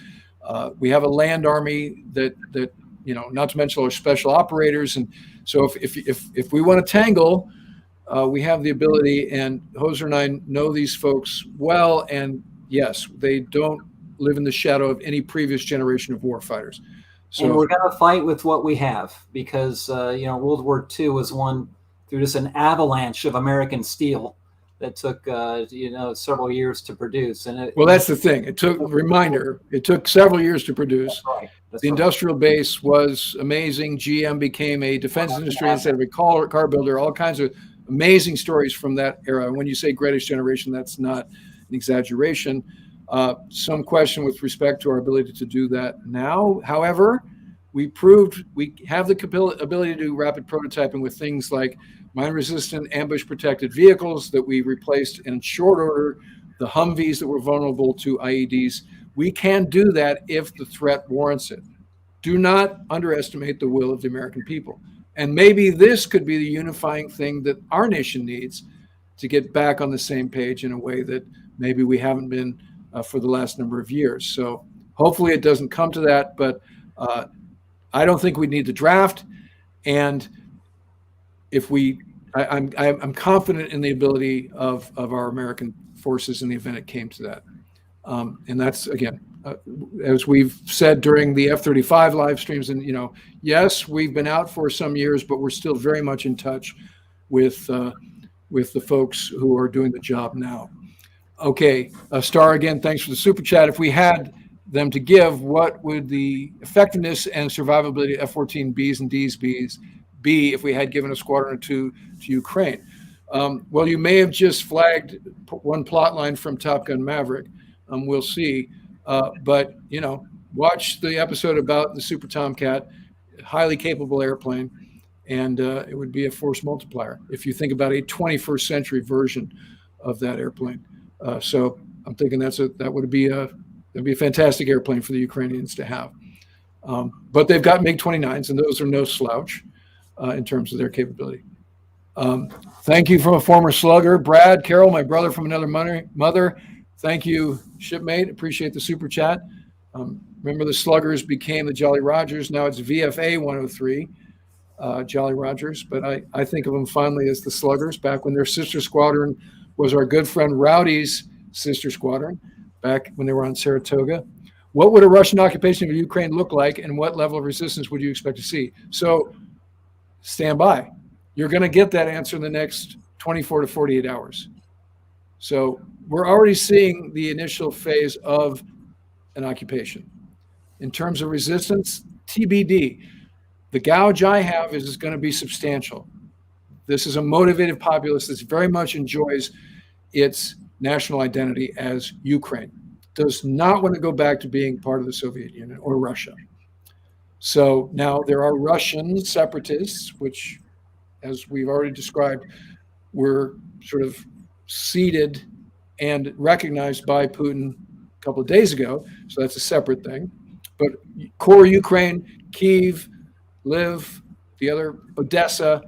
We have a land army that not to mention our special operators. And so if we want to tangle, we have the ability. And Hoser and I know these folks well, and yes, they don't live in the shadow of any previous generation of war fighters. So, and we're going to fight with what we have, because World War II was won through just an avalanche of American steel that took several years to produce. And that's the thing. It took several years to produce. That's right. The industrial base was amazing. GM became a defense industry instead of a car builder. All kinds of amazing stories from that era. And when you say greatest generation, that's not an exaggeration. Some question with respect to our ability to do that now. However, we proved we have the ability to do rapid prototyping with things like mine-resistant, ambush-protected vehicles that we replaced in short order the Humvees that were vulnerable to IEDs. We can do that if the threat warrants it. Do not underestimate the will of the American people. And maybe this could be the unifying thing that our nation needs to get back on the same page in a way that maybe we haven't been for the last number of years. So hopefully it doesn't come to that, but I don't think we need the draft. And if I'm confident in the ability of our American forces in the event it came to that. And that's, again, as we've said during the F-35 live streams, and, yes, we've been out for some years, but we're still very much in touch with the folks who are doing the job now. Okay, Star, again, thanks for the super chat. If we had them to give, what would the effectiveness and survivability of F-14Bs and DSBs be if we had given a squadron or two to Ukraine? Well, you may have just flagged one plot line from Top Gun Maverick. We'll see. But, watch the episode about the Super Tomcat, highly capable airplane, and it would be a force multiplier if you think about a 21st century version of that airplane. So I'm thinking that would be a fantastic airplane for the Ukrainians to have. But they've got MiG-29s, and those are no slouch in terms of their capability. Thank you from a former slugger, Brad Carroll, my brother from another mother. Thank you, shipmate. Appreciate the super chat. Remember, the sluggers became the Jolly Rogers. Now it's VFA 103, Jolly Rogers. But I think of them fondly as the sluggers, back when their sister squadron was our good friend Rowdy's sister squadron, back when they were on Saratoga. What would a Russian occupation of Ukraine look like, and what level of resistance would you expect to see? So stand by. You're going to get that answer in the next 24 to 48 hours. So we're already seeing the initial phase of an occupation. In terms of resistance, TBD. The gouge I have is going to be substantial. This is a motivated populace that very much enjoys its national identity as Ukraine. Does not want to go back to being part of the Soviet Union or Russia. So now there are Russian separatists, which, as we've already described, were sort of seeded and recognized by Putin a couple of days ago. So that's a separate thing. But core Ukraine, Kyiv, Lviv, the other, Odessa,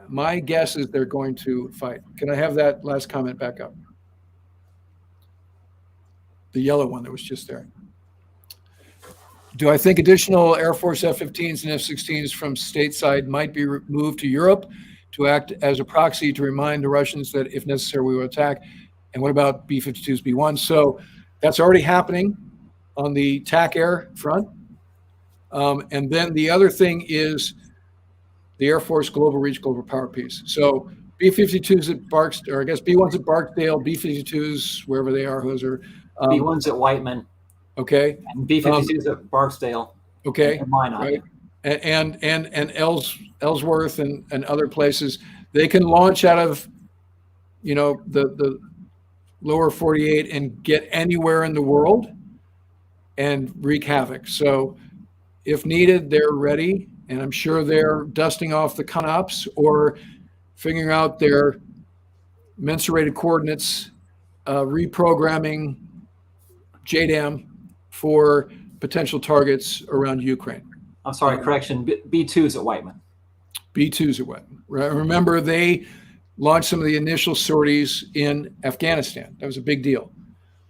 my guess is they're going to fight. Can I have that last comment back up? The yellow one that was just there. Do I think additional Air Force F-15s and F-16s from stateside might be moved to Europe to act as a proxy to remind the Russians that if necessary we will attack? And what about B-52s, B-1s? So that's already happening on the TAC Air front. And then the other thing is the Air Force Global Reach, Global Power piece. So B-52s at Barksdale, or I guess B-1s at Barksdale, B-52s, wherever they are, those are. B-1s at Whiteman. Okay. And B-52s at Barksdale. Okay. And Minot. Right. And Ellsworth and other places. They can launch out of, the lower 48 and get anywhere in the world and wreak havoc. So if needed, they're ready. And I'm sure they're dusting off the CONOPS or figuring out their mensurated coordinates, reprogramming JDAM for potential targets around Ukraine. I'm sorry, correction, B-2s at Whiteman. B-2s at Whiteman. Remember, they launched some of the initial sorties in Afghanistan. That was a big deal.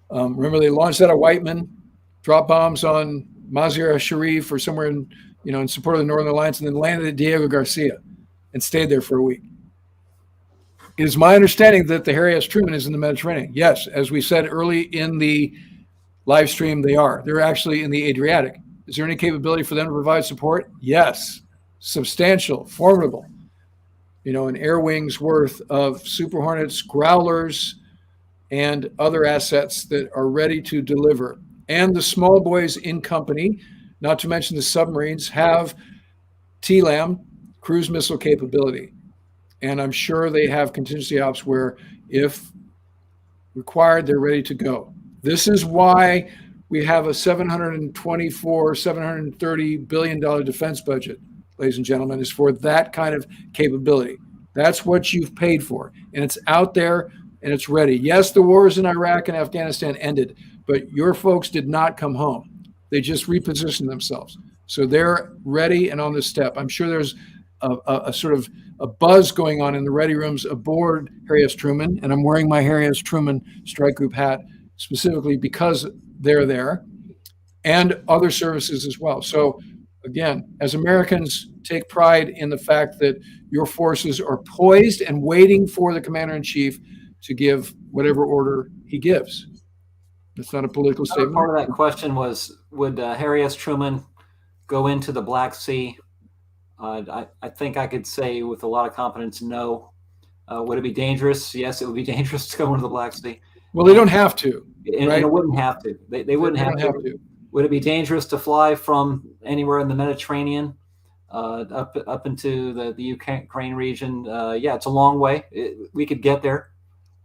Remember, they launched out of Whiteman, dropped bombs on Mazar-e-Sharif or somewhere in support of the Northern Alliance, and then landed at Diego Garcia and stayed there for a week. It is my understanding that the Harry S. Truman is in the Mediterranean. Yes, as we said early in the live stream, they are. They're actually in the Adriatic. Is there any capability for them to provide support? Yes, substantial, formidable. An air wing's worth of Super Hornets, Growlers, and other assets that are ready to deliver. And the small boys in company, not to mention the submarines, have TLAM, cruise missile capability. And I'm sure they have contingency ops where, if required, they're ready to go. This is why we have a $730 billion defense budget, ladies and gentlemen, is for that kind of capability. That's what you've paid for. And it's out there and it's ready. Yes, the wars in Iraq and Afghanistan ended, but your folks did not come home. They just repositioned themselves. So they're ready and on the step. I'm sure there's a sort of a buzz going on in the ready rooms aboard Harry S. Truman, and I'm wearing my Harry S. Truman Strike Group hat specifically because they're there, and other services as well. So again, as Americans, take pride in the fact that your forces are poised and waiting for the commander-in-chief to give whatever order he gives. That's not a political statement. Part of that question was, would Harry S. Truman go into the Black Sea? I think I could say with a lot of confidence, no. Would it be dangerous? Yes, it would be dangerous to go into the Black Sea. Well, they don't have to. And it wouldn't have to. They wouldn't have to. Would it be dangerous to fly from anywhere in the Mediterranean up into the Ukraine region? Yeah, it's a long way. We could get there,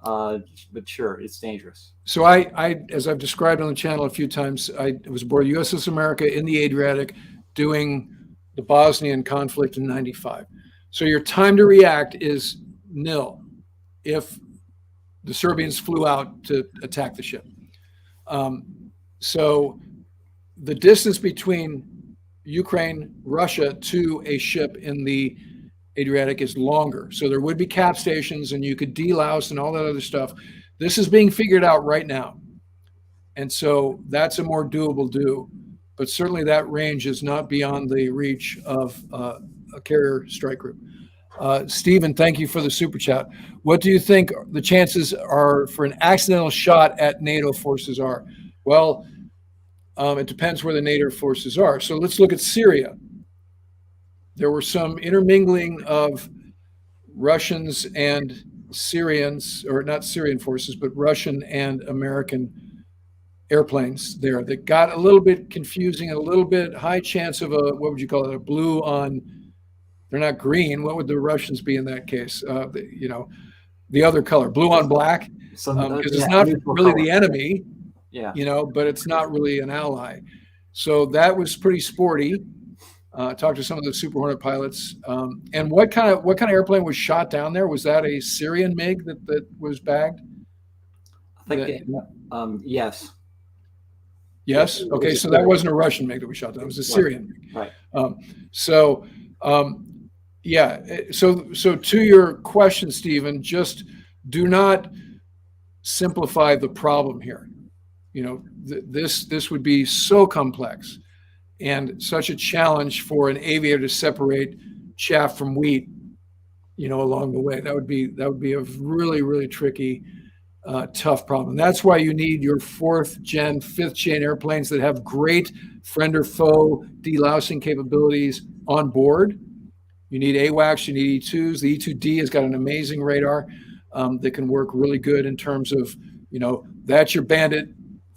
but sure, it's dangerous. So I, as I've described on the channel a few times, I was aboard USS America in the Adriatic doing the Bosnian conflict in '95. So your time to react is nil if the Serbians flew out to attack the ship. So the distance between Ukraine, Russia to a ship in the Adriatic is longer. So there would be cap stations and you could delouse and all that other stuff. This is being figured out right now. And so that's a more doable do. But certainly that range is not beyond the reach of a carrier strike group. Stephen, thank you for the super chat. What do you think the chances are for an accidental shot at NATO forces are? Well, it depends where the NATO forces are. So let's look at Syria. There were some intermingling of Russians and Syrians, or not Syrian forces, but Russian and American airplanes there that got a little bit confusing and a little bit high chance of a, what would you call it, a blue on, they're not green. What would the Russians be in that case? The other color, blue on black, because it's not really the enemy. Yeah, but it's not really an ally. So that was pretty sporty. Talked to some of the Super Hornet pilots. And what kind of airplane was shot down there? Was that a Syrian MiG that was bagged? I think yes. Yes. Okay. So that wasn't a Russian MiG that was shot down. It was a Syrian MiG. Right. Yeah. So to your question, Stephen, just do not simplify the problem here. This would be so complex and such a challenge for an aviator to separate chaff from wheat, along the way. That would be a really, really tricky, tough problem. That's why you need your 4th gen, 5th gen airplanes that have great friend or foe delousing capabilities on board. You need AWACS, you need E2s. The E2D has got an amazing radar that can work really good in terms of, that's your Bandit,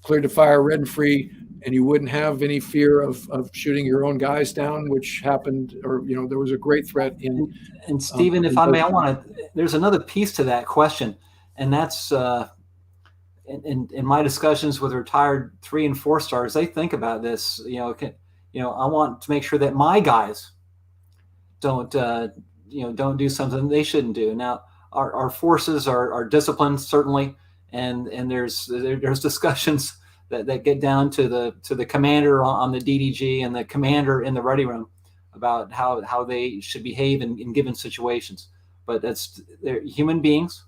cleared to fire, red and free, and you wouldn't have any fear of shooting your own guys down, which happened, or, there was a great threat in. And Stephen, if I may, there's another piece to that question, and that's in my discussions with retired 3 and 4 stars, they think about this, I want to make sure that my guys don't do something they shouldn't do. Now, our forces are disciplined, certainly, and there's discussions that get down to the commander on the DDG and the commander in the ready room about how they should behave in given situations. But they're human beings,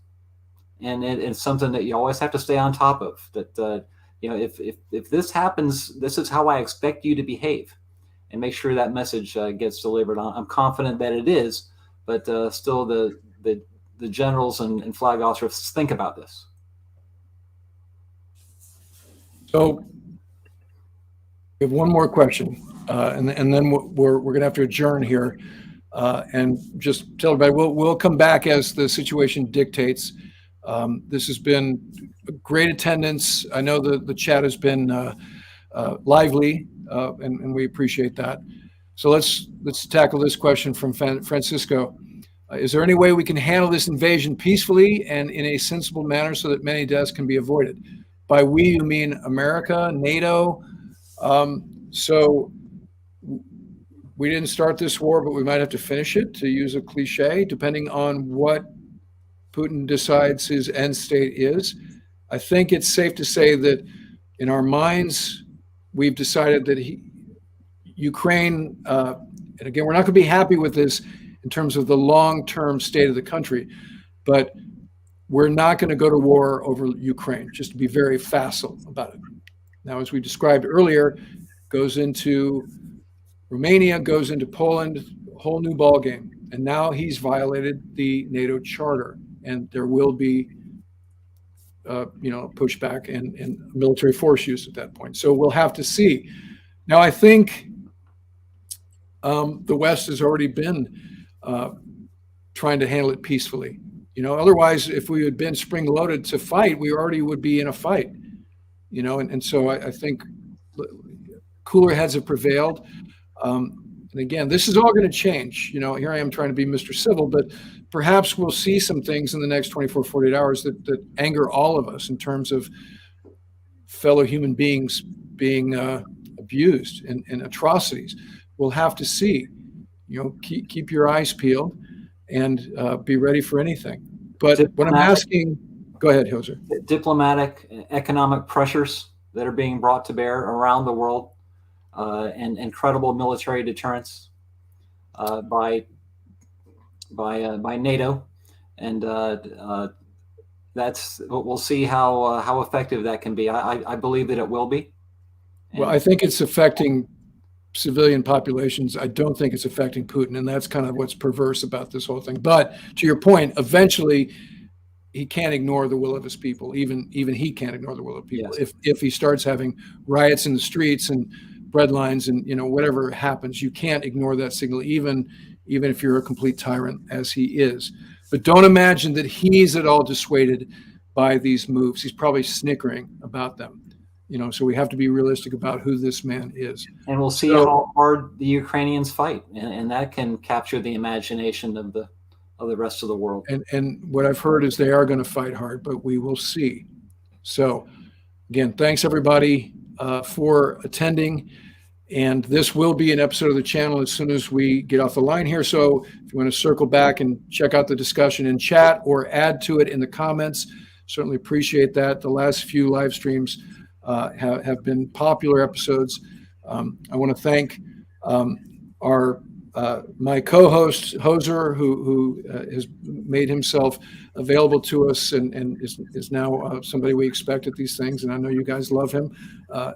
and it's something that you always have to stay on top of. That if this happens, this is how I expect you to behave, and make sure that message gets delivered. I'm confident that it is, but still the generals and flag officers think about this. So we have one more question, and then we're going to have to adjourn here, and just tell everybody we'll come back as the situation dictates. This has been a great attendance. I know the chat has been lively, and we appreciate that. So let's tackle this question from Francisco. Is there any way we can handle this invasion peacefully and in a sensible manner so that many deaths can be avoided? By we, you mean America, NATO? So we didn't start this war, but we might have to finish it, to use a cliche, depending on what Putin decides his end state is. I think it's safe to say that in our minds, we've decided that Ukraine, and again, we're not going to be happy with this in terms of the long-term state of the country, but we're not going to go to war over Ukraine, just to be very facile about it. Now, as we described earlier, goes into Romania, goes into Poland, a whole new ballgame. And now he's violated the NATO charter, and there will be pushback and military force use at that point. So we'll have to see. Now, I think the West has already been trying to handle it peacefully. Otherwise, if we had been spring-loaded to fight, we already would be in a fight. And so I think cooler heads have prevailed. And again, this is all going to change. Here I am trying to be Mr. Civil, but perhaps we'll see some things in the next 24, 48 hours that anger all of us in terms of fellow human beings being abused and atrocities. We'll have to see. Keep your eyes peeled and be ready for anything. But what I'm asking, go ahead, Hoser. Diplomatic, economic pressures that are being brought to bear around the world, and incredible military deterrence by NATO, and we'll see how effective that can be. I believe that it will be. Well, I think it's affecting civilian populations. I don't think it's affecting Putin, and that's kind of what's perverse about this whole thing. But to your point, eventually he can't ignore the will of his people. Even he can't ignore the will of people. Yes. If he starts having riots in the streets and breadlines and whatever happens, you can't ignore that signal, even if you're a complete tyrant as he is. But don't imagine that he's at all dissuaded by these moves. He's probably snickering about them. So we have to be realistic about who this man is. And we'll see how hard the Ukrainians fight, and that can capture the imagination of the rest of the world. And what I've heard is they are going to fight hard, but we will see. So again, thanks everybody for attending. And this will be an episode of the channel as soon as we get off the line here. So if you want to circle back and check out the discussion in chat or add to it in the comments, certainly appreciate that. The last few live streams have been popular episodes. I want to thank my co-host Hoser, who has made himself available to us and is now somebody we expect at these things. And I know you guys love him.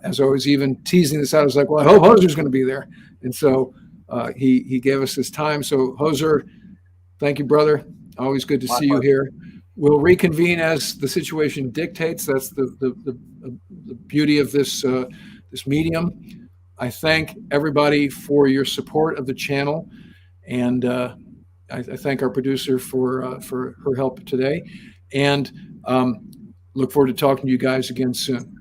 As I was even teasing this out, I was like, well, I hope Hoser's going to be there. And so he gave us this time. So Hoser, thank you, brother. Always good to see you here. We'll reconvene as the situation dictates. That's the beauty of this medium. I thank everybody for your support of the channel, and I thank our producer for her help today, and look forward to talking to you guys again soon.